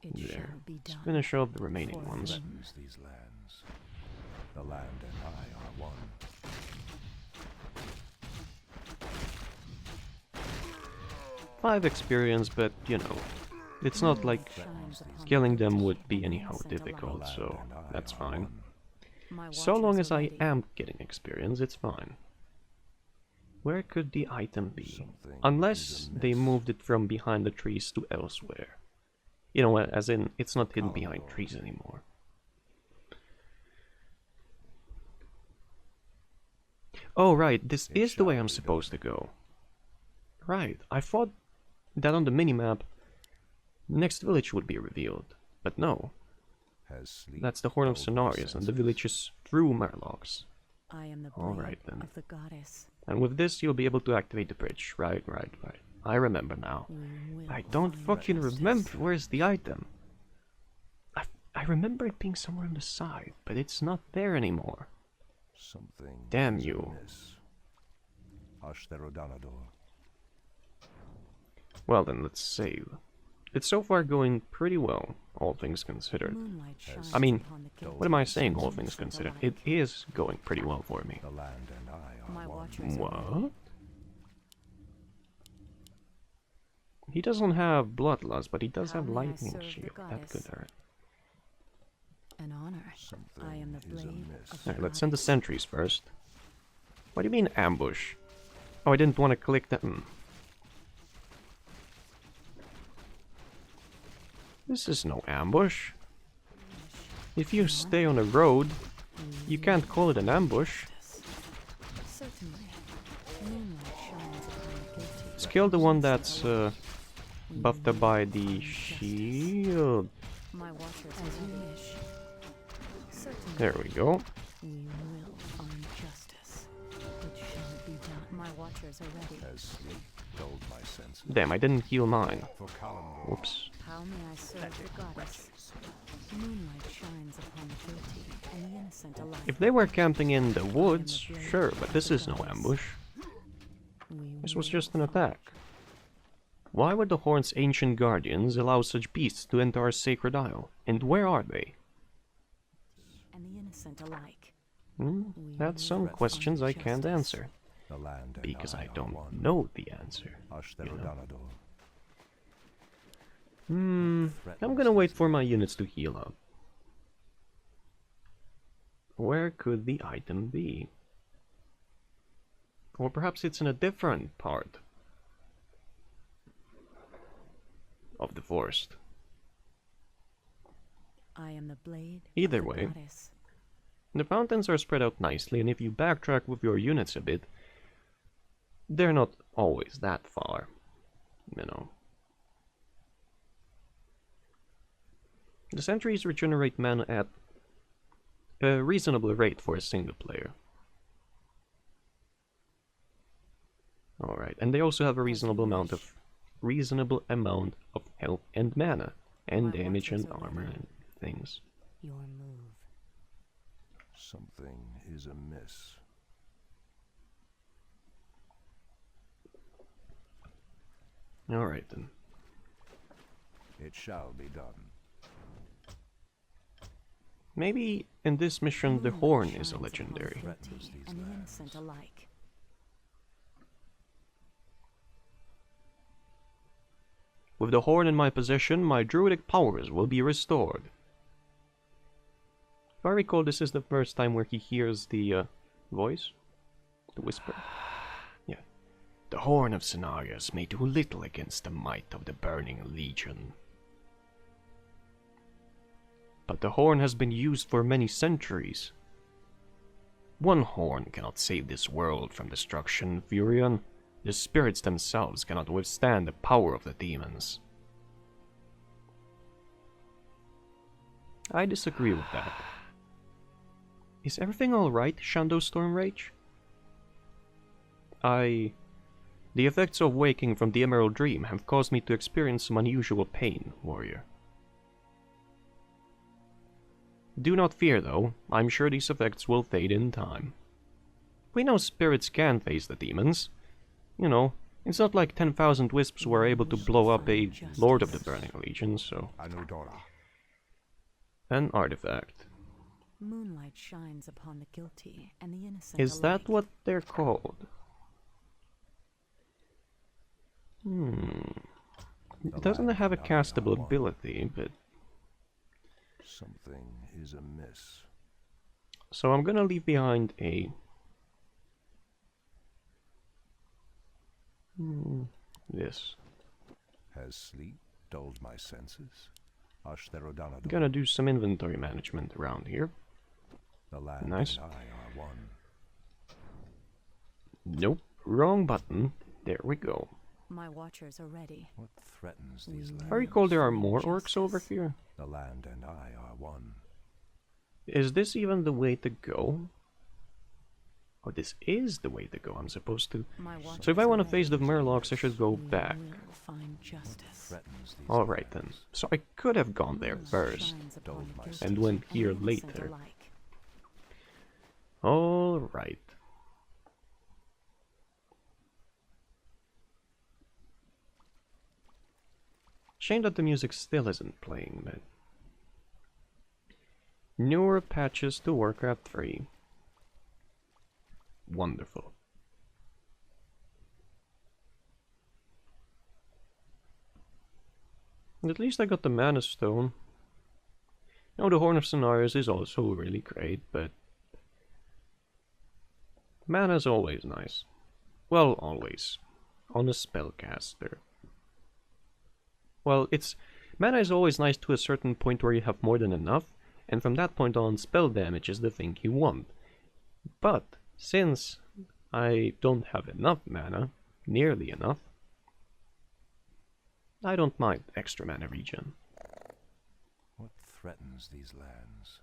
It There. shall be Let's done. finish off the remaining For ones. Threatens these lands. The land and I are one. 5 experience, but you know, it's not like killing them would be anyhow difficult, so that's fine. So long as I am getting experience, it's fine. Where could the item be? Unless they moved it from behind the trees to elsewhere. You know, as in, it's not hidden behind trees anymore. Oh right, this is the way I'm supposed to go. Right, I thought that on the minimap, the next village would be revealed, but no. That's the Horn of Cenarius, and the village is through Murlocs. I am the Alright then. of the goddess. And with this, you'll be able to activate the bridge. Right. I remember now. I don't fucking remember where's the item. I remember it being somewhere on the side, but it's not there anymore. Damn you. Well then, let's save. It's so far going pretty well, all things considered. I mean, what am I saying, all things considered? It is going pretty well for me. What? He doesn't have bloodlust, but he does have lightning shield. That could hurt. An honor. I am the blade. Alright, let's send the sentries first. What do you mean ambush? Oh, I didn't want to click that. This is no ambush. If you stay on a road, you can't call it an ambush. Let's kill the one that's buffed up by the shield. There we go. We will find justice. It shall be done. My watchers are ready. Damn, I didn't heal mine. Oops. How may I serve the goddess? Moonlight shines upon the guilty and the innocent alike. If they were camping in the woods, sure, but this is no ambush. This was just an attack. Why would the Horn's ancient guardians allow such beasts to enter our sacred isle? And where are they? And the innocent alike. That's some questions I can't answer. Because I don't know the answer. You know? I'm gonna wait for my units to heal up. Where could the item be? Or perhaps it's in a different part of the forest. I am the blade. Either way, the fountains are spread out nicely, and if you backtrack with your units a bit, they're not always that far, you know. The sentries regenerate mana at a reasonable rate for a single player. Alright, and they also have a reasonable amount of health and mana, and damage and armor and things. Your move. Something is amiss. Alright then. It shall be done. Maybe in this mission the Horn is a legendary. And the innocent alike. With the Horn in my possession, my druidic powers will be restored. If I recall, this is the first time where he hears the voice? The whisper? Yeah. The Horn of Cenarius may do little against the might of the Burning Legion. But the Horn has been used for many centuries. One horn cannot save this world from destruction, Furion. The spirits themselves cannot withstand the power of the demons. I disagree with that. Is everything alright, Shando Stormrage? The effects of waking from the Emerald Dream have caused me to experience some unusual pain, warrior. Do not fear, though. I'm sure these effects will fade in time. We know spirits can face the demons. You know, it's not like 10,000 wisps were able to blow up a Lord of the Burning Legion, so... An artifact. Moonlight shines upon the guilty and the innocent Is that alike. what they're called? It doesn't have a castable ability, but... Something is amiss. So I'm gonna leave behind a... this. Has sleep dulled my senses? I'm gonna do some inventory management around here. The land Nice. and I are one. Nope, wrong button. There we go. My watchers are ready. What threatens these lands? I recall there are more orcs over here. The land and I are one. Is this even the way to go? Oh, this is the way to go. I'm supposed to... So if I want to face the Murlocs, I should go back. Alright then. So I could have gone there first, and went here later. Alright. Shame that the music still isn't playing, but... Newer patches to Warcraft 3. Wonderful. At least I got the Mana Stone. Now the Horn of Scenarios is also really great, but... Mana's always nice. Well, always. On a spellcaster. Well, it's... Mana is always nice to a certain point where you have more than enough, and from that point on, spell damage is the thing you want. But, since I don't have enough mana, nearly enough, I don't mind extra mana regen. What threatens these lands?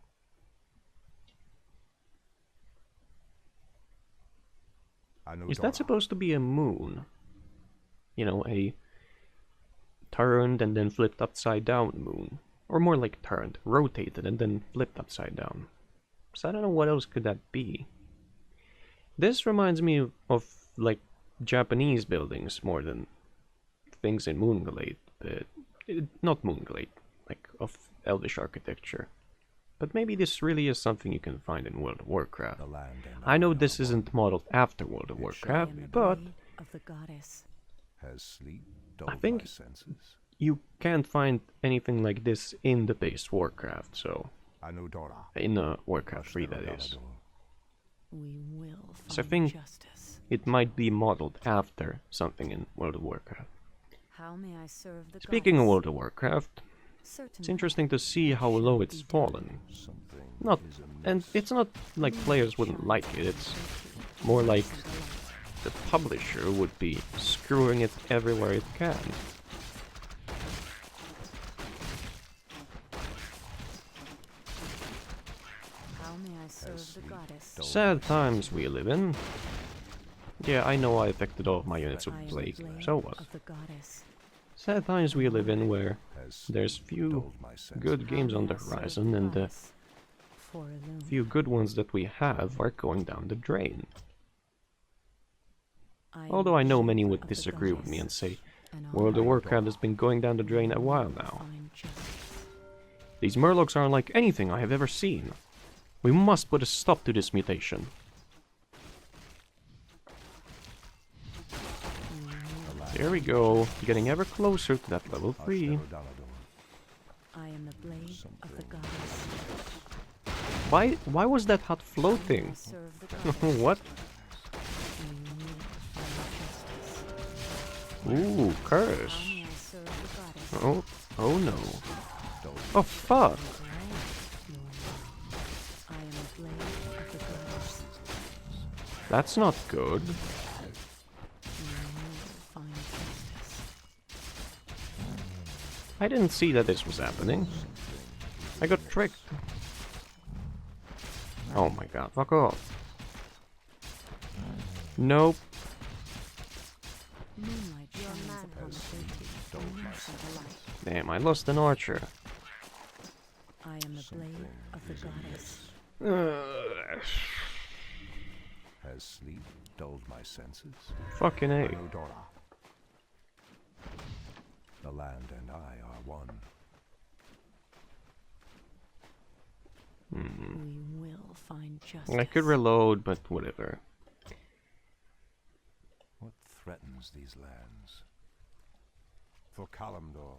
Is that supposed to be a moon? You know, a turned and then flipped upside down moon. Or more like turned, rotated and then flipped upside down. So I don't know what else could that be. This reminds me of, like, Japanese buildings more than things in Moonglade. But not Moonglade, like, of Elvish architecture. But maybe this really is something you can find in World of Warcraft. I know this isn't modeled after World of Warcraft, but I think you can't find anything like this in the base Warcraft, so... In Warcraft 3, that is. So I think it might be modeled after something in World of Warcraft. Speaking of World of Warcraft, it's interesting to see how low it's fallen. And it's not like players wouldn't like it, it's more like the publisher would be screwing it everywhere it can. Sad times we live in. Yeah, I know I affected all of my units with Plague, so what? Sad times we live in where there's few good games on the horizon and the few good ones that we have are going down the drain. Although I know many would disagree with me and say, World of Warcraft has been going down the drain a while now. These Murlocs aren't like anything I have ever seen. We must put a stop to this mutation. There we go, getting ever closer to that level 3. I am the blade of the goddess. Why was that hut floating? What? Ooh, curse. Oh no. Oh fuck. That's not good. I didn't see that this was happening. I got tricked. Oh my god, fuck off. Nope. Damn, I lost an archer. I am the blade of the goddess. Has sleep dulled my senses? Fucking A. The land and I are one. We will find justice. I could reload, but whatever. What threatens these lands? For Kalimdor.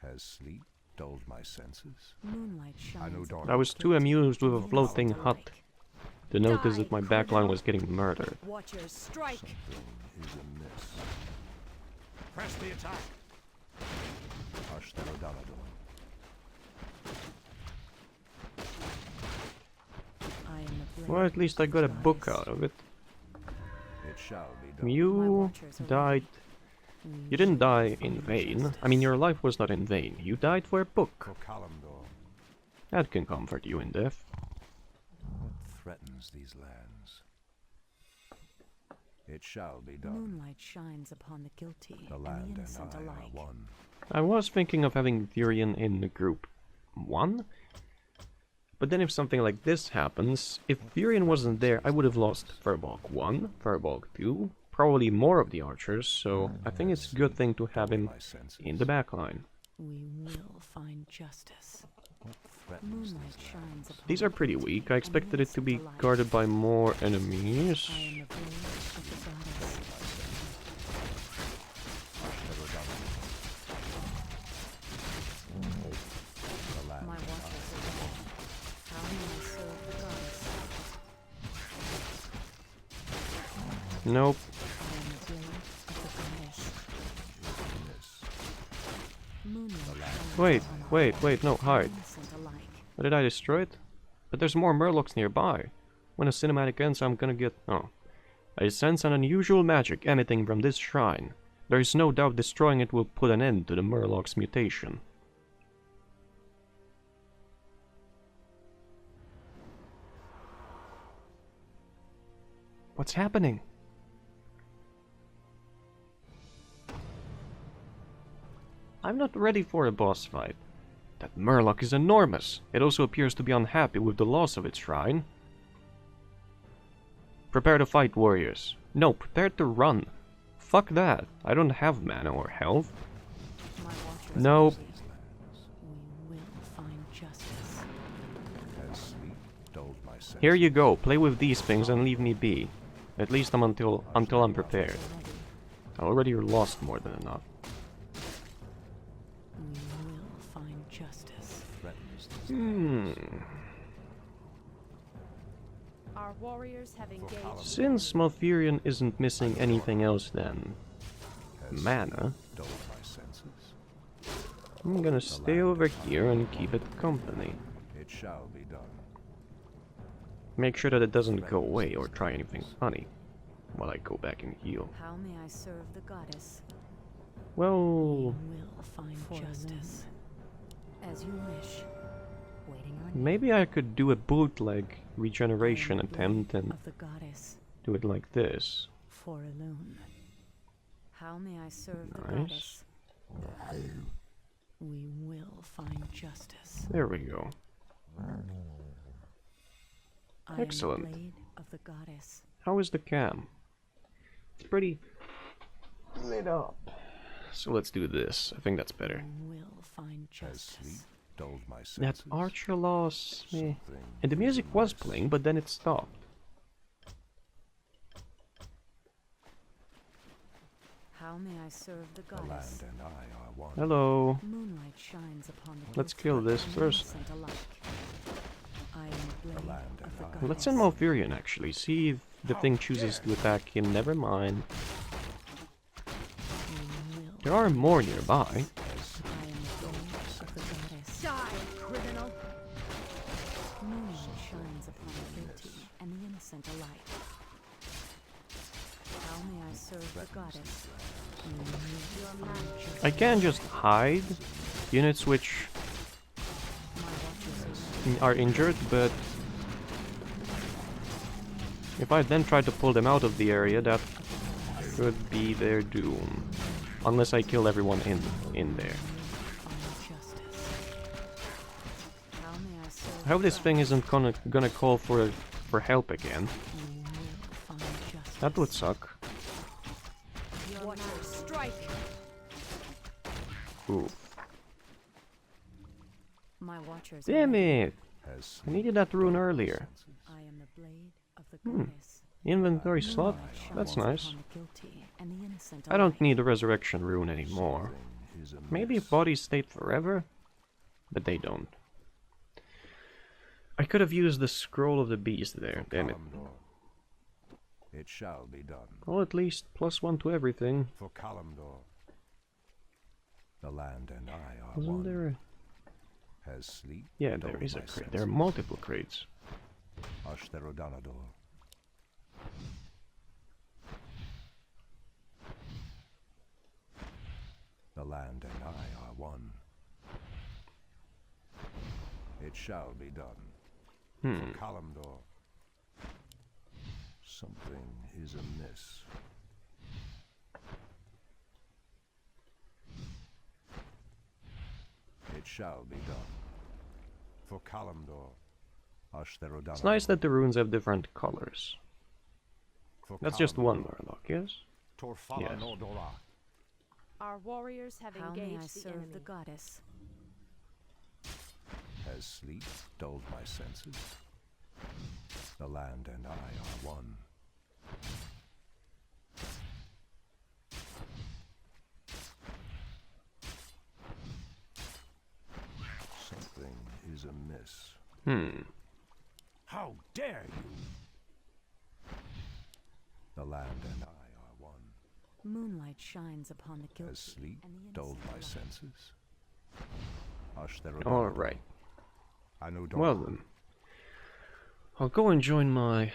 Has sleep dulled my senses? Moonlight I know shines dark. upon I was the too guilty amused with and a the floating innocent hut alike. to notice Die, that my backline criminal. was getting murdered. Watchers, strike! Something is amiss. Press the attack. Ashtarodalador. I am the blade Well, at least I of got a the book goddess. out of it. It shall be done. My You watchers are died. ready. You didn't will die in find vain. justice. I mean, your life was not in vain. You died for a book. For Kalimdor. That can comfort you in death. What threatens these lands? It shall be done. Moonlight shines upon the guilty The and land the and innocent I alike. are one. I was thinking of having Tyrion in the group 1. But then if something like this happens, if Tyrion wasn't there, I would have lost Firbolg 1, Firbolg 2, probably more of the archers, so I think it's a good thing to have him My senses. in the backline. We will find justice. What threatens Moonlight these shines lands? upon These the are pretty guilty weak. I and the expected it to be innocent alike. guarded by more enemies. I am the blade of the goddess. The land My and watchers are ready. How may I serve the goddess? Nope. I am the blade of the goddess. I am this. Moonlight shines Wait, upon the wait, guilty wait, no, and the hide. innocent alike. But did I destroy it? But there's more Murlocs nearby. When a cinematic ends, I'm gonna get... Oh. I sense an unusual magic emanating from this shrine. There is no doubt destroying it will put an end to the Murloc's mutation. What's happening? I'm not ready for a boss fight. That Murloc is enormous. It also appears to be unhappy with the loss of its shrine. Prepare to fight, warriors. No, prepare to run. Fuck that. I don't have mana or health. My watchers Nope. are ready. We will find justice. Has sleep dulled my senses? Here you go. Play with these things and leave me be. At least until I'm prepared. Ready. I already lost more than enough. We will find justice. Threatens these Our warriors have engaged. Since Malfurion isn't missing anything else then, Has mana, dulled my senses? I'm gonna stay over here and keep it company. It shall be done. Make sure that it doesn't go away or try anything funny while I go back and heal. How may I serve the goddess? Well, We will find justice. As you wish. Waiting on you. maybe I could do a bootleg regeneration I am the attempt blade and of the goddess. do it like this. For alone. How may I serve the Nice. goddess? We will find justice. There we go. I Excellent. am the blade of the goddess. How is the cam? It's pretty lit up. So let's do this. I think that's better. We will find Has sleep justice. dulled my That senses? archer loss, meh. Something And the music was amiss. playing, but then it stopped. How may I serve the The land goddess? and I are one. Hello. Moonlight shines upon the Let's guilty kill this and first. innocent alike. I am the blade land of and the I. goddess. Let's send Malfurion actually. See if the thing chooses to attack him. Never mind. We will. There are more nearby. I am the blade of the goddess. Die, criminal! Moonlight shines upon the guilty and the innocent alike. How may I serve the goddess? We will find justice. I can just hide units which My watchers are are injured, but if I then try to pull them out of the area, that could be their doom. Unless I kill everyone in there. find justice. How may I serve I hope the this thing isn't gonna call for help again. We will find justice. That would suck. Watchers, strike! Ooh. My watchers are Damn ready. it! Has I sleep needed that rune dulled my earlier. senses? I am the blade of the Hmm. goddess. Inventory slot? That's nice. I don't need a resurrection rune anymore. Maybe if bodies stayed forever? But they don't. I could have used the scroll of the beast there, damn it. It shall be done. Well, at least +1 to everything. For Kalimdor. The land and I are Wasn't one. there a... Has sleep. Yeah, there is a crate. There are multiple crates. Ashterodanador. The land and I are one. It shall be done. For Kalimdor. Something is amiss. It shall be done. For Kalimdor. Ashterodanador. It's nice that the runes have different colors. For That's just one Kalimdor. Murloc, yes? Torfala Yes. Nordora. Our warriors have How may I engaged the serve enemy. the goddess? Has sleep dulled my senses? The land and I are one. Something is amiss. How dare you! The land and I are one. Moonlight shines upon the guilty. Has sleep and the dulled my innocent senses? Ashterodanador. Alright. Anudor. Well then. I'll go and join my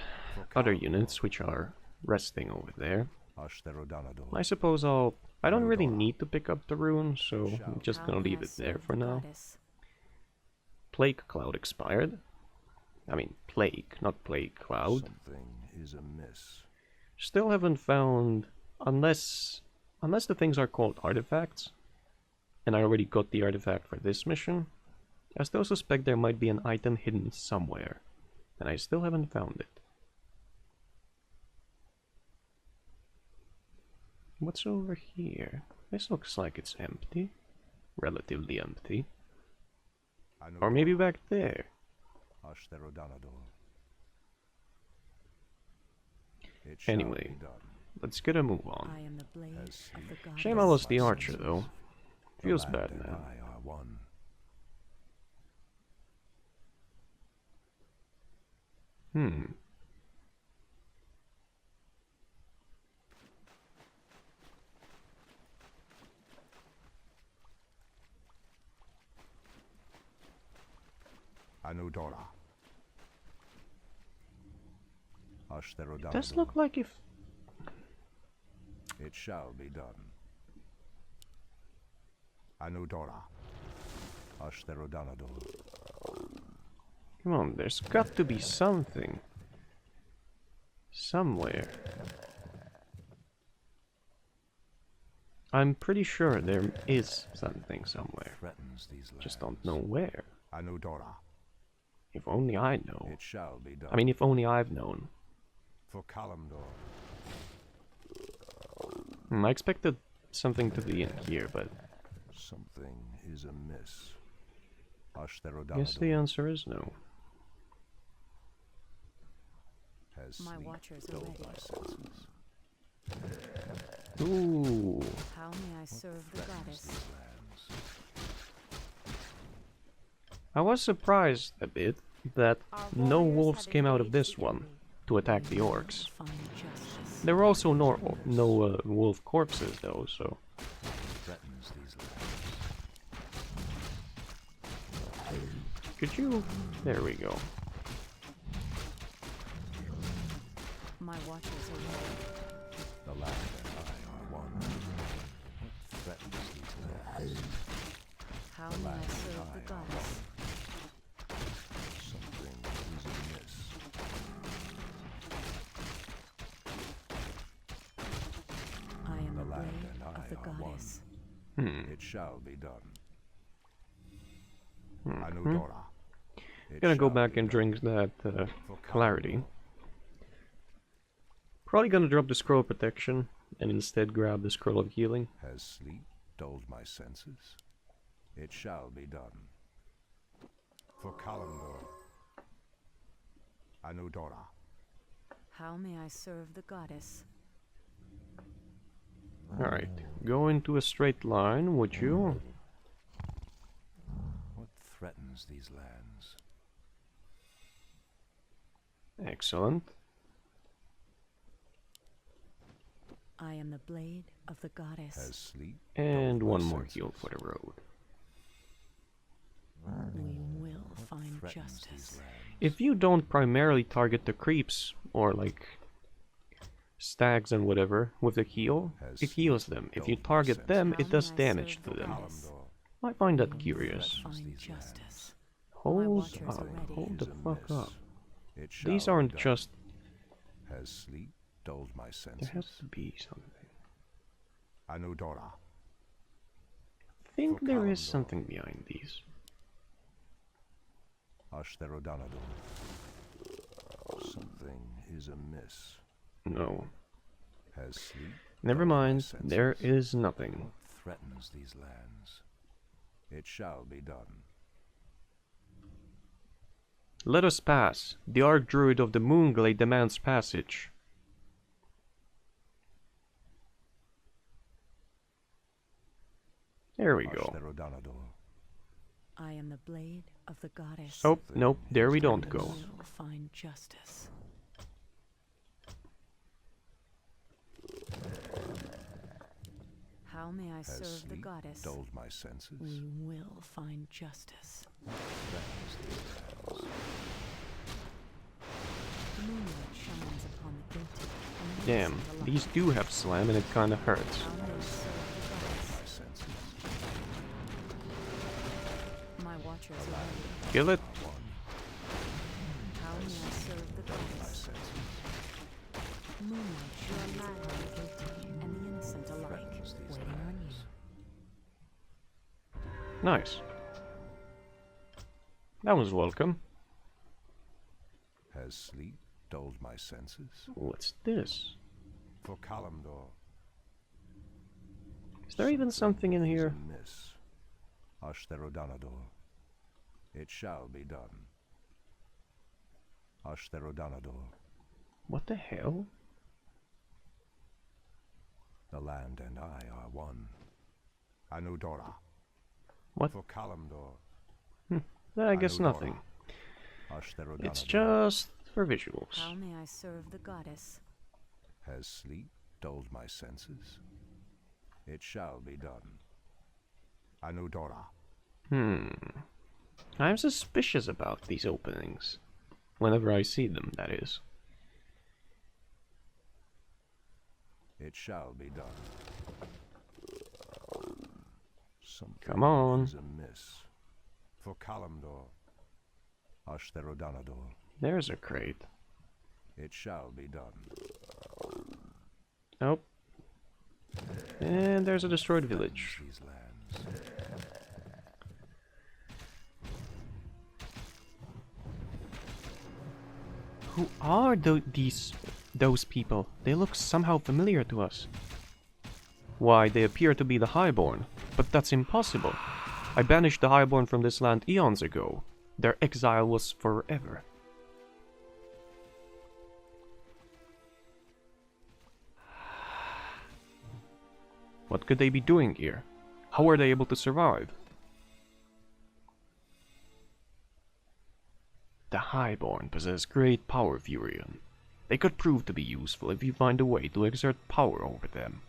other units, which are resting over there. Ashterodanador. I suppose I don't really need to pick up the rune, so I'm just How gonna may leave I it there serve for the now. goddess? Plague Cloud expired. I mean, Plague, not Plague Cloud. Something is amiss. Still haven't found... Unless the things are called artifacts, and I already got the artifact for this mission, I still suspect there might be an item hidden somewhere, and I still haven't found it. What's over here? This looks like it's empty. Relatively empty. Or maybe back there. Ashterodanador. It shall Anyway, be done. let's get a move on. I am the blade of the goddess. Shame I lost the archer, though. The Feels land bad and now. I are one. Anudora. Ashterodanador. Does look like if... It shall be done. Anudora. Ashterodanador. Come on, there's got to be something. Somewhere. I'm pretty sure there is something somewhere. Threatens these lands. Just don't know where. Anudora. If only I know. It shall be done. I mean, if only I've known. For Kalimdor. I expected something to be in here, but Something is amiss. I Ashterodanador. guess the answer is no. Has My sleep watchers are dulled ready. my senses. Ooh. How may I serve the goddess? These lands. I was surprised a bit that Our no warriors wolves have came out of engaged this the one enemy. to attack the orcs. Find justice. There were also no wolf corpses though, so... Threatens these lands. Could you... There we go. My watchers are ready. The land and I are one. Threatens these lands. How may I serve the goddess? Something is amiss. I am the The land blade and I of the are one. goddess. It shall be done. Anudora. It Gonna go shall back be and done. drink that For clarity. Kalimdor. Probably gonna drop the scroll of protection and instead grab the scroll of healing. Has sleep dulled my senses? It shall be done. For Kalimdor. Anudora. How may I serve the goddess? Alright, go into a straight line, would you? What threatens these lands? Excellent. I am the blade of the goddess. Has sleep And dulled my one more senses? heal for the road. We will What find threatens justice. these lands? If you don't primarily target the creeps, or like stags and whatever, with the heal, Has it heals them. If you dulled my target them, senses? it does How may I damage serve to the them. goddess? Kalimdor I find We that will curious. find these justice. Hold watchers are on, ready. hold the is fuck amiss. up. It shall These be aren't done. just... Has sleep dulled my There senses? has to be something. Anudora. I think For there is Kalimdor. something behind these. Ashtherodanador. Something is amiss. No. Has sleep Never dulled my mind, there senses? is nothing. What threatens these lands? It shall be done. Let us pass. The Archdruid of the Moonglade demands passage. There we go. Ashtherodanador. I am the blade of the goddess. Oh, nope, there we don't We go. will find justice. How may I Has serve the sleep goddess? dulled my senses? We will find justice. Threatens these lands. The moonlight shines upon the guilty. and the Damn, innocent these alike. do have slam and it kinda hurts. How may I serve the goddess? My senses. My watchers are ready. Kill it. One. How may I serve the My goddess? senses. Moonlight shines upon the guilty and the innocent alike. Threatens these Waiting on lands. you. Nice. That was welcome. Has sleep dulled my senses? What's this? For Kalimdor. Is there even something in here? Amiss. Ashtherodanador. It shall be done. Ashtherodanador. What the hell? The land and I are one. Anudora. What? For Kalimdor. I guess Anudora. nothing. Ashtherodanador. It's just for visuals. How may I serve the goddess? Has sleep dulled my senses? It shall be done. Anudora. I'm suspicious about these openings. Whenever I see them, that is. It shall be done. Something Come on. is amiss. For Kalimdor. Ashtherodanador. There's a crate. It shall be done. Nope. And there's a destroyed village. These lands. Who are those people? They look somehow familiar to us. Why, they appear to be the Highborn, but that's impossible. I banished the Highborn from this land eons ago. Their exile was forever. What could they be doing here? How are they able to survive? The Highborn possess great power, Furion. They could prove to be useful if you find a way to exert power over them.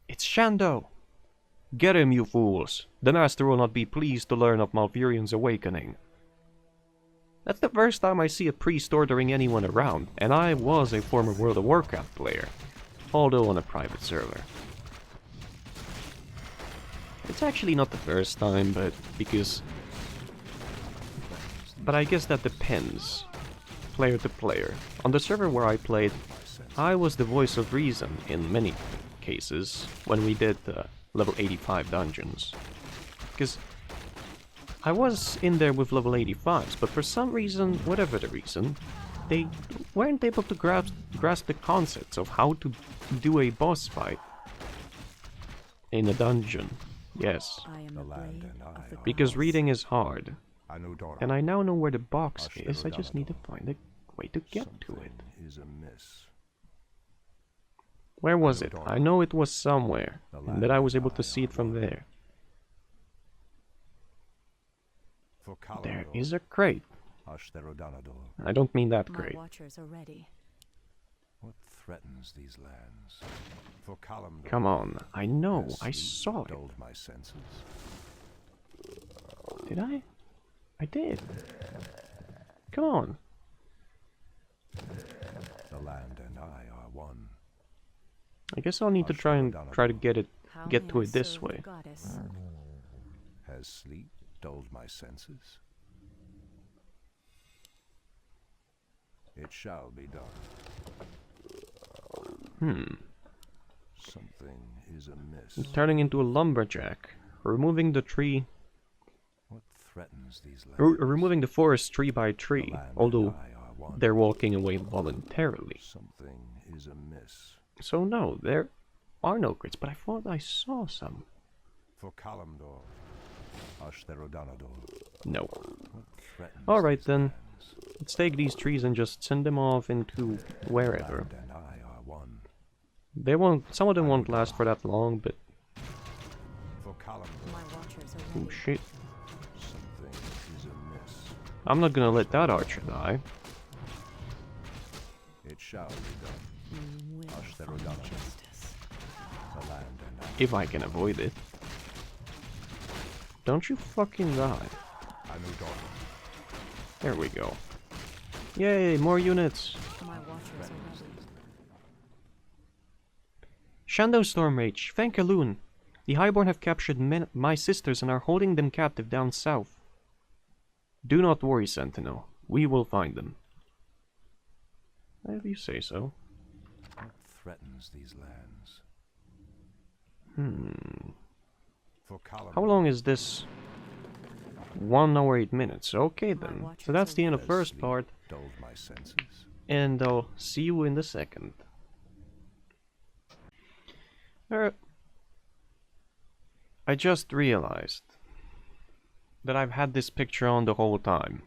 It's Shando! Get him, you fools! The Master will not be pleased to learn of Malfurion's awakening. That's the first time I see a priest ordering anyone around, and I was a former World of Warcraft player, although on a private server. It's actually not the first time, but I guess that depends, player to player. On the server where I played, I was the voice of reason in many cases when we did level 85 dungeons. Because I was in there with level 85s, but for some reason, whatever the reason, they weren't able to grasp the concepts of how to do a boss fight in a dungeon. Yes, I am The the land blade and I of the are because goddess. reading is hard. Anudora. And I now know where the box is, I just need to find a way to get to it. Something is amiss. Where was it? I know it was somewhere, and that I was able to see it from there. For There Kalimdor, is a crate. Ashtherodanador. I don't mean that My crate. watchers are ready. What threatens these lands? For Kalimdor. Come on, I know, has I sleep saw it. dulled my senses. Did I? I did. Come on. The land and I are one. I guess I'll need to try to How get may to I it this serve the way. goddess? Has sleep dulled my senses? It shall be done. Something is amiss. Turning into a lumberjack, removing the tree, What threatens these lands? removing the forest tree by tree, The land although and I are one. they're walking away voluntarily. Something is amiss. So no, there are no crits, but I thought I saw some. For Kalimdor, Ashtherodanador. No. What threatens Alright these then, lands? let's take these trees and just send them off into wherever. Land and I are one. They won't, some of them won't last for that long, but For Kalimdor, My watchers are oh ready. shit. something is amiss. I'm not gonna let that archer die. It shall be done. You will find Ashtherodanador. justice. The land and I. If I can avoid it. Don't you fucking die. Anudora. There we go. Yay, more units! My watchers are ready. Shando Stormrage, thank Elune. The Highborn have captured my sisters and are holding them captive down south. Do not worry, Sentinel. We will find them. If you say so. What threatens these lands? For Kalimdor, How long is this? 1 hour 8 minutes. Okay then. So that's the end of has first sleep part. dulled my senses. And I'll see you in the second. I just realized that I've had this picture on the whole time.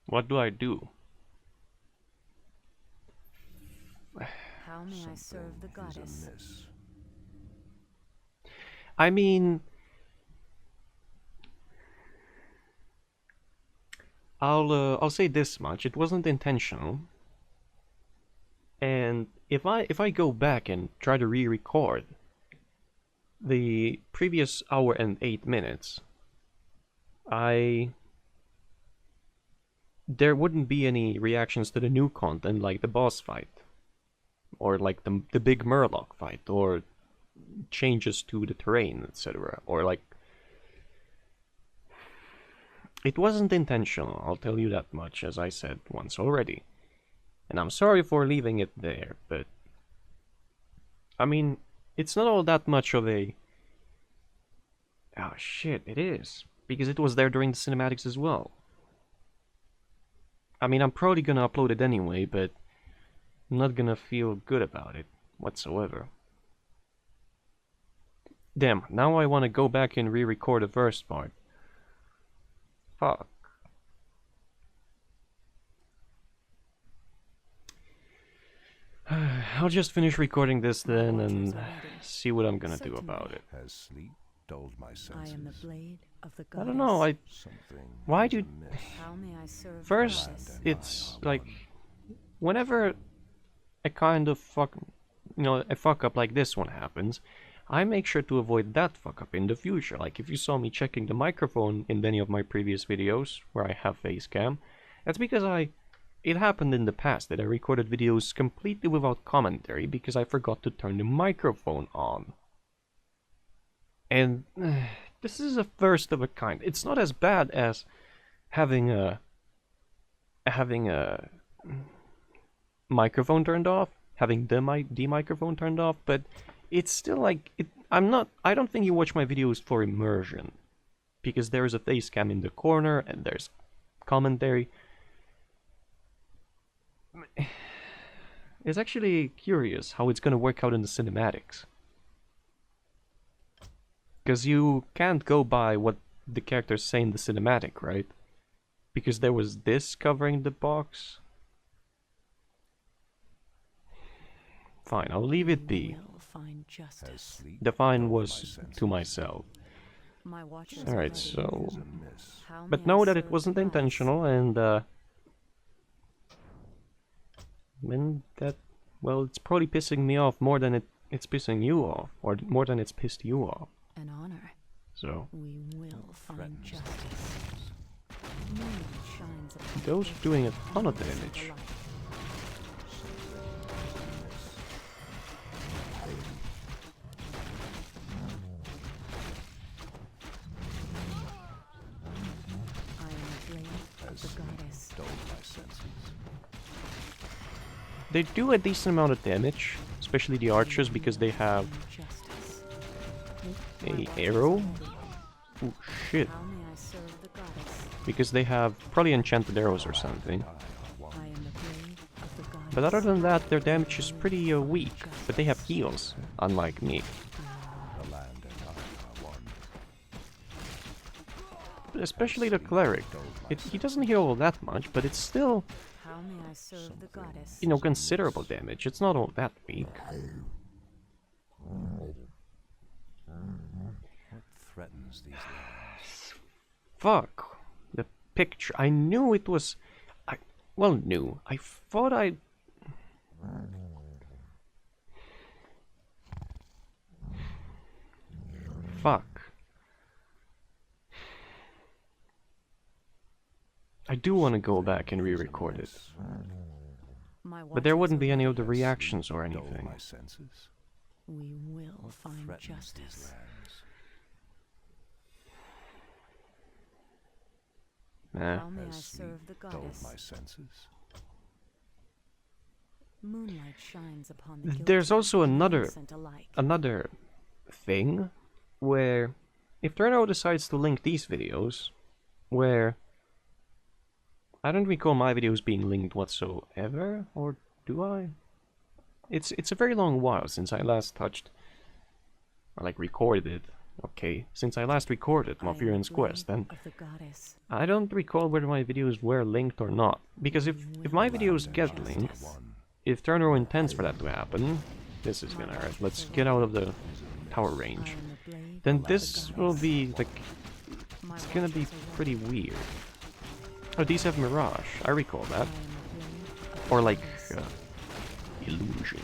What do I do? How may I serve the Something is goddess? amiss. I mean, I'll say this much: it wasn't intentional. And if I go back and try to re-record the previous hour and 8 minutes, there wouldn't be any reactions to the new content, like the boss fight, or like the big Murloc fight, or changes to the terrain, etc. Or like, it wasn't intentional, I'll tell you that much, as I said once already. And I'm sorry for leaving it there, but I mean, it's not all that much of a... Oh shit, it is. Because it was there during the cinematics as well. I mean, I'm probably gonna upload it anyway, but I'm not gonna feel good about it whatsoever. Damn, now I wanna go back and re-record the first part. Fuck. I'll just finish recording this then and see what I'm gonna do about it. Has sleep dulled my I senses? am the blade of the I goddess. don't know, Something Why is do- amiss. How may I serve First, the goddess? it's like, whenever a kind of a fuck up like this one happens, I make sure to avoid that fuck up in the future. Like if you saw me checking the microphone in any of my previous videos where I have face cam, that's because it happened in the past that I recorded videos completely without commentary because I forgot to turn the microphone on. And this is a first of a kind. It's not as bad as having a microphone turned off, having the microphone turned off, but it's still like I don't think you watch my videos for immersion, because there is a face cam in the corner and there's commentary. is actually curious how it's gonna work out in the cinematics. Because you can't go by what the characters say in the cinematic, right? Because there was this covering the box. Fine, I'll leave it be. Will find justice. The fine was to myself. My watchers Alright, are so... ready. How But may I know that it serve wasn't the gods? intentional, and that... Well, it's probably pissing me off more than it's pissing you off. Or more than it's pissed you off. An honor. So... We will find justice. Moonlight shines upon Those the doing a ton of innocent damage. alike. I am a blade of the goddess. Dulled my senses. They do a decent amount of damage, especially the archers, because they have Justice. a arrow. Oh shit. How may I serve the goddess? Because they have probably enchanted arrows or something. I am the blade of the goddess. But other than that, their damage is pretty weak. But they have heals, unlike me. The land and I are one. Especially the cleric. He doesn't heal all that much, but it's still, How may I serve the goddess? you know, considerable damage. It's not all that weak. What threatens these lands? Fuck. The picture. I knew it was... I thought I... Fuck. I do want to go back and re-record it. My But there watchers wouldn't be are any of ready. the reactions or Dulled anything. my senses. We will find Threatens these justice. lands. Nah. How may I Has serve the dulled goddess? my senses. Moonlight shines upon the There's guilty also and another innocent alike. another thing where if Turnro decides to link these videos, where I don't recall my videos being linked whatsoever, or do I? It's a very long while since I last touched, or like recorded. Okay, since I last recorded I am the Malfurion's Quest, blade and of the goddess. I don't recall whether my videos were linked or not. Because if my videos get Justice. linked, One. if Turnro intends for that to happen, this is gonna hurt. Let's get out of the tower I range. am the blade Then of the this will goddess. be like, My it's gonna be watchers are ready. pretty weird. Oh, these have Mirage. I recall I that. am the blade of the Or like goddess. Illusion.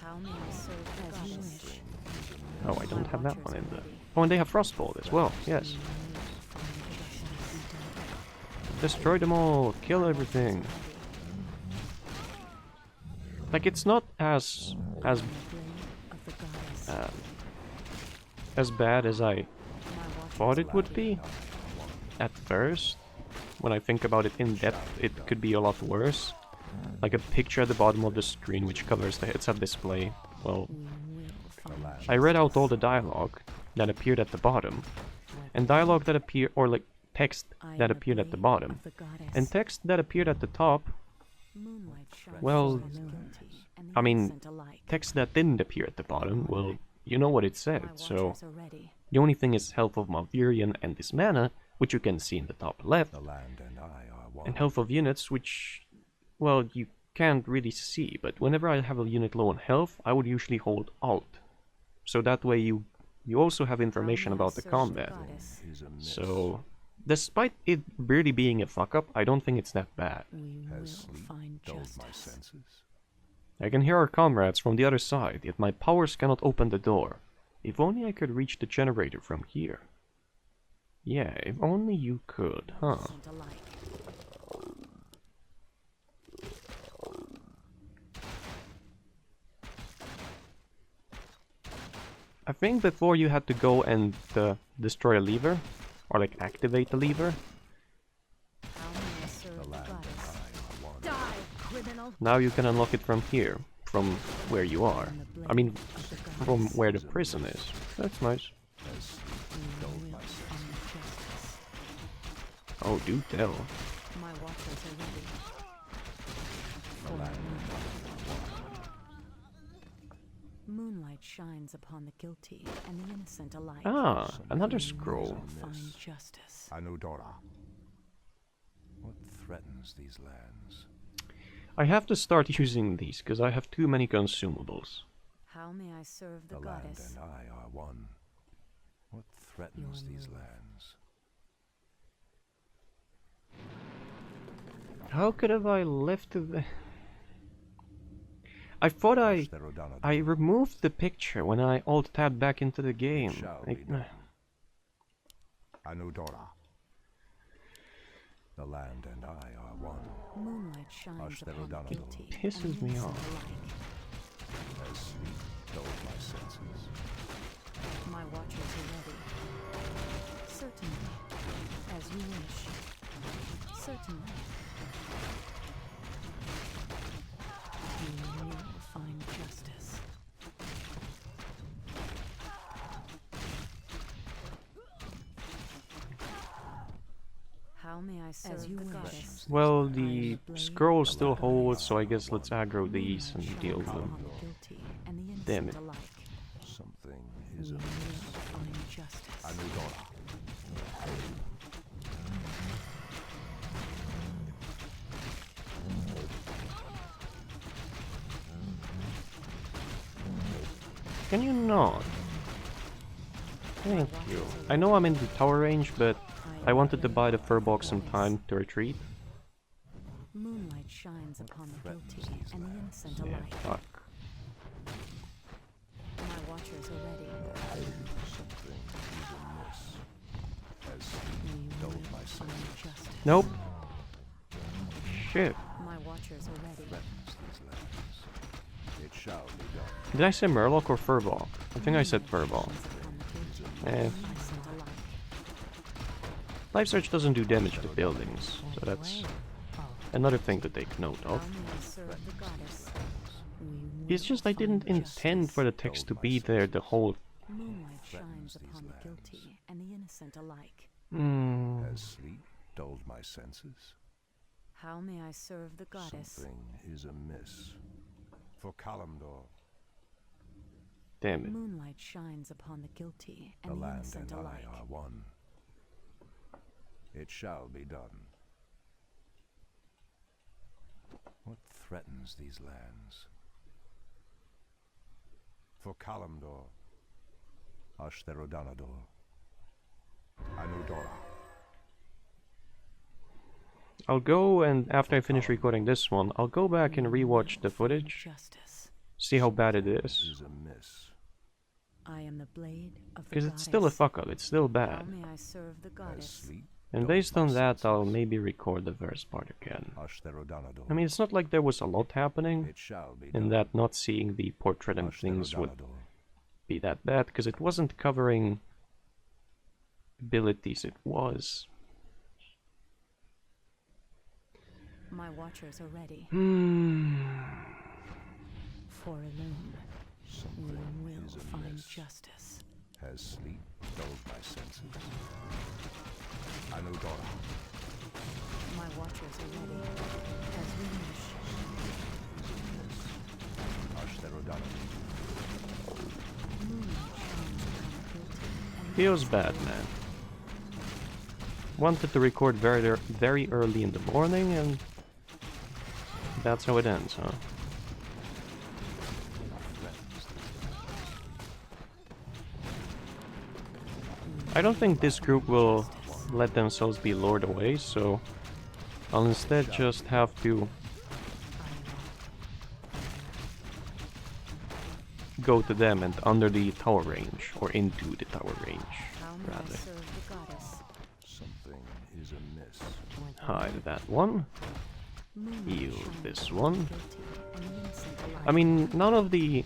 How may I serve the goddess? Oh, I don't have that one in there. Oh, and they have Frostbolt as well. Yes. Destroy them all. Kill everything. Like it's not as Blade of the goddess. as bad as I My thought watchers it would be at first. When I think about it in depth, it could be a lot worse. Like a picture at the bottom of the screen which covers the heads-up display. Well, we will find I read out all the dialogue that appeared at the bottom, and dialogue that appeared, or like text I am that the appeared at the blade bottom, of the goddess. and text that appeared at the top. Moonlight shines Well, upon the guilty and I mean, innocent alike. Text that didn't appear at the bottom, well, you know what it said, My so watchers are ready. the only thing is Health of Malfurion and this mana, which you can see in the top left, The land and I are one. and Health of units, which, well, you can't really see, but whenever I have a unit low on health, I would usually hold Alt. So that way you also have information How may I about the serve combat. goddess? Is amiss. So, despite it really being a fuck up, I don't think it's that bad. We will Has sleep find dulled justice. my senses? I can hear our comrades from the other side, yet my powers cannot open the door. If only I could reach the generator from here. Yeah, if only you could, huh? Innocent alike. I think before you had to go and destroy a lever, or like activate the lever. How may I serve The the land and goddess? I are one. Die, criminal. Now you can unlock it from here, from where you are. And the I mean, blade of the from goddess. where the prison is. That's nice. Has We dulled will my find senses. justice. Oh, do tell. My watchers are ready. The land and I are one. Moonlight shines upon the guilty and the innocent alike. Ah, another You scroll. will find justice. Anudora. What threatens these lands? I have to start using these, because I have too many consumables. How may I serve the The land goddess? and I are one. What threatens these lands? How could have I left the... I thought I removed the picture when I alt-tabbed back into the game. Shall be done. Anudora. The land and I are one. Moonlight shines upon the Ashtarodanador. guilty Pisses and the me innocent off. alike. As sleep dulled my senses. My watchers are ready. Certainly. As you wish. Certainly. You will find justice. How may I serve the goddess? Well, the scroll still holds, so I guess let's aggro these and deal with them. Upon the guilty and the innocent Damn it. alike. Something is You will amiss. find justice. Anudora. Can you not? Thank you. I know I'm in the tower range, but I wanted to buy the fur box in time to retreat. Moonlight shines upon the guilty these and the innocent Yeah, alike. fuck. My watchers are ready. Something is amiss. As You sleep dulled will my find senses. justice. Nope. Shit. My watchers are ready. Threatens these lands. It shall be done. Did I say Murloc or Furball? I think I said Furball. Shines upon the guilty Eh. and the innocent alike. Life Search doesn't do damage to buildings, so that's another thing to take note How of. may I serve the goddess? It's just I didn't intend for the text to be there the whole... Moonlight shines upon the guilty and the innocent alike. As sleep dulled my senses. How may I serve the goddess? Something is amiss. For Kalimdor. Damn it. Moonlight shines upon the guilty The and the land innocent and I alike. are one. It shall be done. What threatens these lands? For Kalimdor. Ashtarodanador. Anudora. I'll go and after I finish recording this one, I'll go back and rewatch the footage, Justice. see how bad it is. Is amiss. I am the blade of the Because goddess. it's still a fuck up, it's still How bad. may I serve the As goddess? sleep And dulled based my on that, I'll senses. maybe record the first part again. Ashtarodanador. I mean, it's not like there was a lot happening, It shall be and done. that not seeing the portrait and things would Ashtarodanador. be that bad, because it wasn't covering abilities, it was. My watchers are ready. Hmm. For Illume, we Something will is find amiss. justice. Has sleep dulled my senses. Anudora. My watchers are ready. As we wish. Ashtarodanador. Moonlight shines upon the guilty and the Feels innocent bad, alike. man. Wanted to record very early in the morning, and that's how it ends, huh? I don't think this group will let themselves be lured away, so I'll instead just have to go to them and under the tower range, or into the tower range, How may I rather. serve the goddess? Something is amiss. Hide that one. Moonlight Heal shines this upon one. the guilty and the innocent alike. I mean, none of the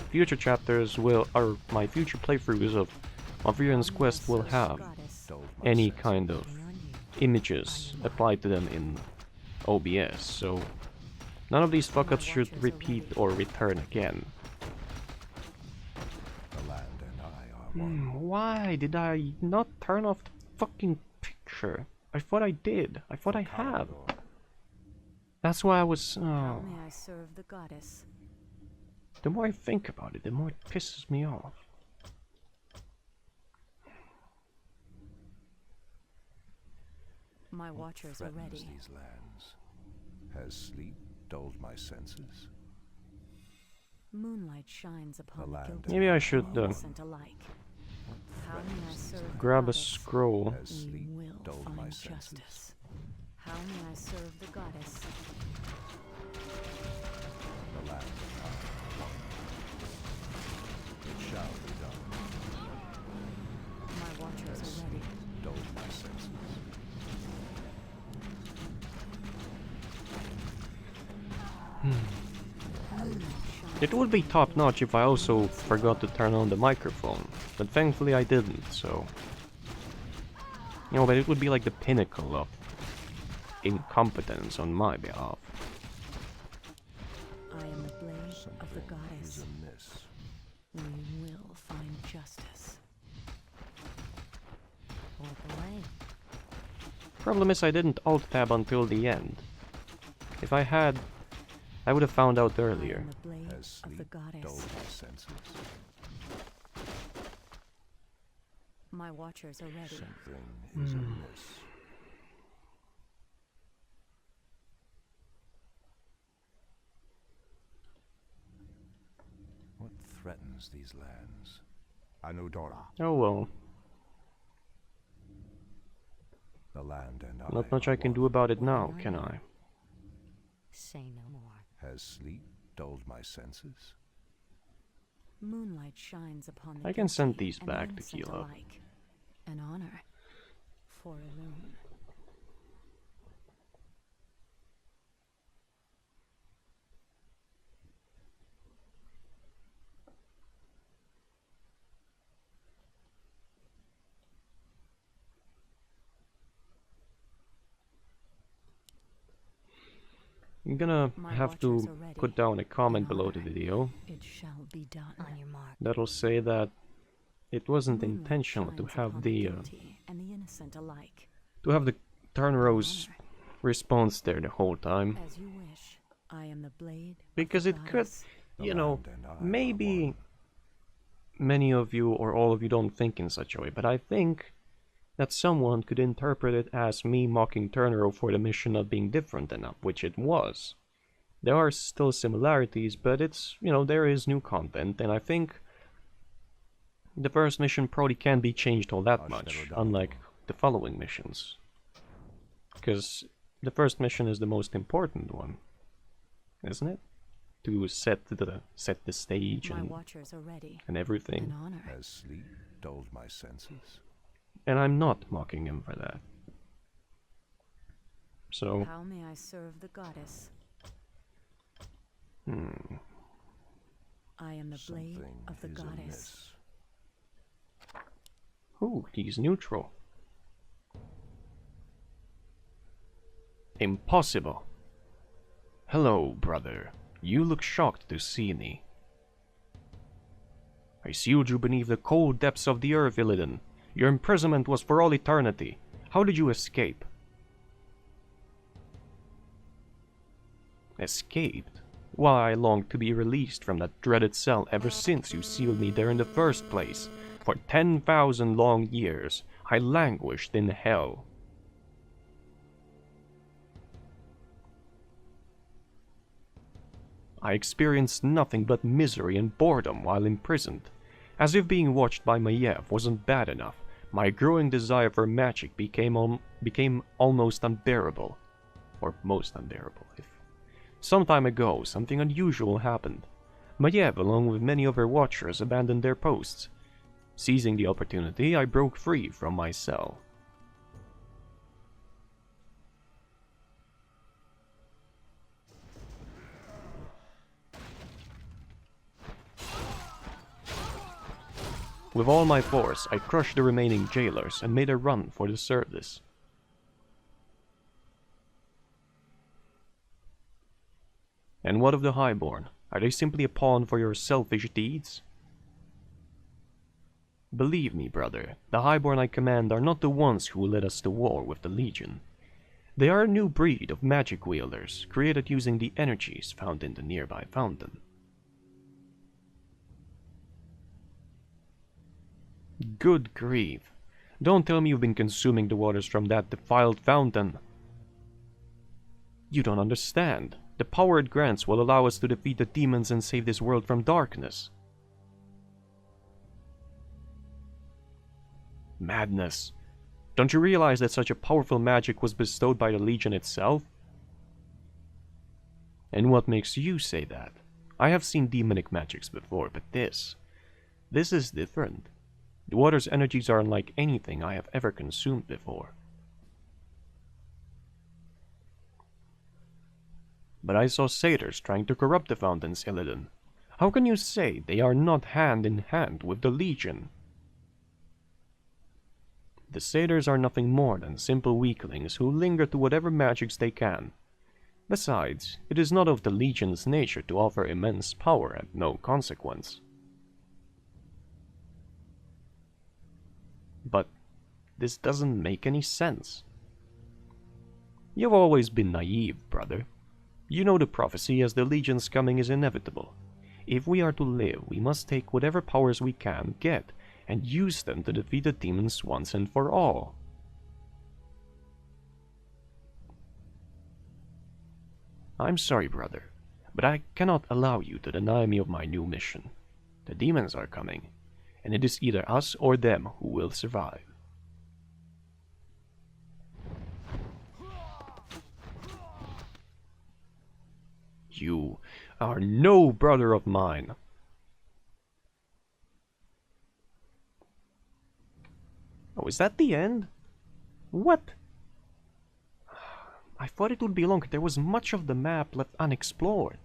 future chapters will, or my future playthroughs of Malfurion's quest will have Dulled my any senses. kind of images applied to them in OBS, so none of these fuck-ups should repeat or return again. The land and I are one. Why did I not turn off the fucking picture? I thought I did. I thought I have. Kalimdor. That's why I was... How Oh. may I serve the goddess? The more I think about it, the more it pisses me off. My watchers are Threatens ready. these lands. Has sleep dulled my senses? Moonlight shines upon The the land guilty Maybe I and should innocent alike. How may I serve the grab a goddess? scroll. Has We sleep will dulled my find senses? justice. How may I serve the goddess? The land and I. It shall be done. My watchers Has are ready. sleep dulled my senses? It would be top notch if I also forgot to turn on the microphone, but thankfully I didn't, so... You know, but it would be like the pinnacle of incompetence on my behalf. I am the blade of the Something goddess. is amiss. We will find justice. Walk away. Problem is I didn't alt-tab until the end. If I had, I would have found out I earlier. am the blade Has of the sleep goddess. dulled my senses? My watchers are ready. Something is amiss. What threatens these lands? I know Dora. Oh well, The land and I. not much I are can do one. about it now, can I? Say no more. Has sleep dulled my senses? Moonlight shines upon the I can send guilty these and back to innocent Kila. alike. An honor for Illumin. I'm gonna My have watchers to are ready. put down a comment An below the honor. video It shall be done. On your mark. that'll say that it wasn't Moonlight intentional to shines have upon the guilty and the innocent alike. Turnro's Honor. response there the whole time, As you wish. I am the blade. of because the it could, goddess. The you know, land and I are maybe one. many of you or all of you don't think in such a way, but I think that someone could interpret it as me mocking Turnro for the mission not being different enough, which it was. There are still similarities, but it's, you know, there is new content, and I think the first mission probably can't be changed all that I'll much, settle down. unlike the following missions. Because the first mission is the most important one, isn't it? To set the stage My and watchers are ready. and everything. An honor. Has sleep dulled my senses? And I'm not mocking him for that. So, How may I serve the goddess? I am the blade Something of the is goddess. amiss. ooh, he's neutral. Impossible. Hello, brother. You look shocked to see me. I sealed you beneath the cold depths of the earth, Illidan. Your imprisonment was for all eternity. How did you escape? Escaped? Why, I longed to be released from that dreaded cell ever since you sealed me there in the first place. For 10,000 long years, I languished in hell. I experienced nothing but misery and boredom while imprisoned. As if being watched by Maiev wasn't bad enough, my growing desire for magic became almost unbearable. Or most unbearable, if... Some time ago, something unusual happened. Maiev, along with many of her watchers, abandoned their posts. Seizing the opportunity, I broke free from my cell. With all my force, I crushed the remaining jailers and made a run for the service. And what of the Highborn? Are they simply a pawn for your selfish deeds? Believe me, brother, the Highborn I command are not the ones who led us to war with the Legion. They are a new breed of magic wielders, created using the energies found in the nearby fountain. Good grief. Don't tell me you've been consuming the waters from that defiled fountain. You don't understand. The power it grants will allow us to defeat the demons and save this world from darkness. Madness. Don't you realize that such a powerful magic was bestowed by the Legion itself? And what makes you say that? I have seen demonic magics before, but this is different. The water's energies are unlike anything I have ever consumed before. But I saw satyrs trying to corrupt the fountains, Illidan. How can you say they are not hand in hand with the Legion? The satyrs are nothing more than simple weaklings who linger to whatever magics they can. Besides, it is not of the Legion's nature to offer immense power at no consequence. But this doesn't make any sense. You've always been naive, brother. You know the prophecy as the Legion's coming is inevitable. If we are to live, we must take whatever powers we can get and use them to defeat the demons once and for all. I'm sorry, brother, but I cannot allow you to deny me of my new mission. The demons are coming, and it is either us or them who will survive. You are no brother of mine. Oh, is that the end? What? I thought it would be longer. There was much of the map left unexplored.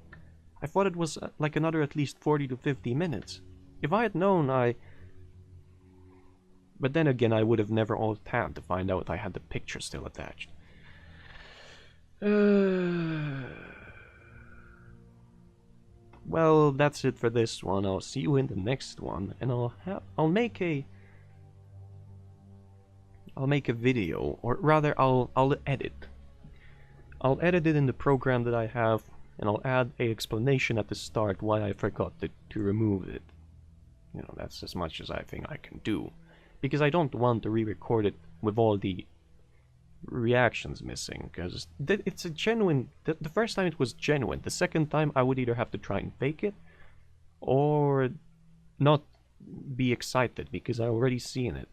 I thought it was like another at least 40 to 50 minutes. If I had known, But then again, I would have never alt-tabbed to find out I had the picture still attached. Well, that's it for this one. I'll see you in the next one, and I'll make a video, or rather I'll edit. I'll edit it in the program that I have, and I'll add an explanation at the start why I forgot to remove it. You know, that's as much as I think I can do, because I don't want to re-record it with all the reactions missing, because it's a genuine. The first time it was genuine. The second time I would either have to try and fake it, or not be excited because I already seen it,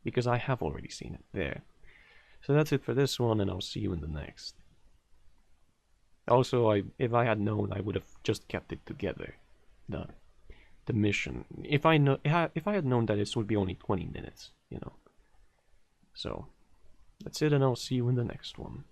because I have already seen it there. So that's it for this one, and I'll see you in the next. Also, if I had known, I would have just kept it together. The mission. If I had known that this would be only 20 minutes, you know. So that's it, and I'll see you in the next one.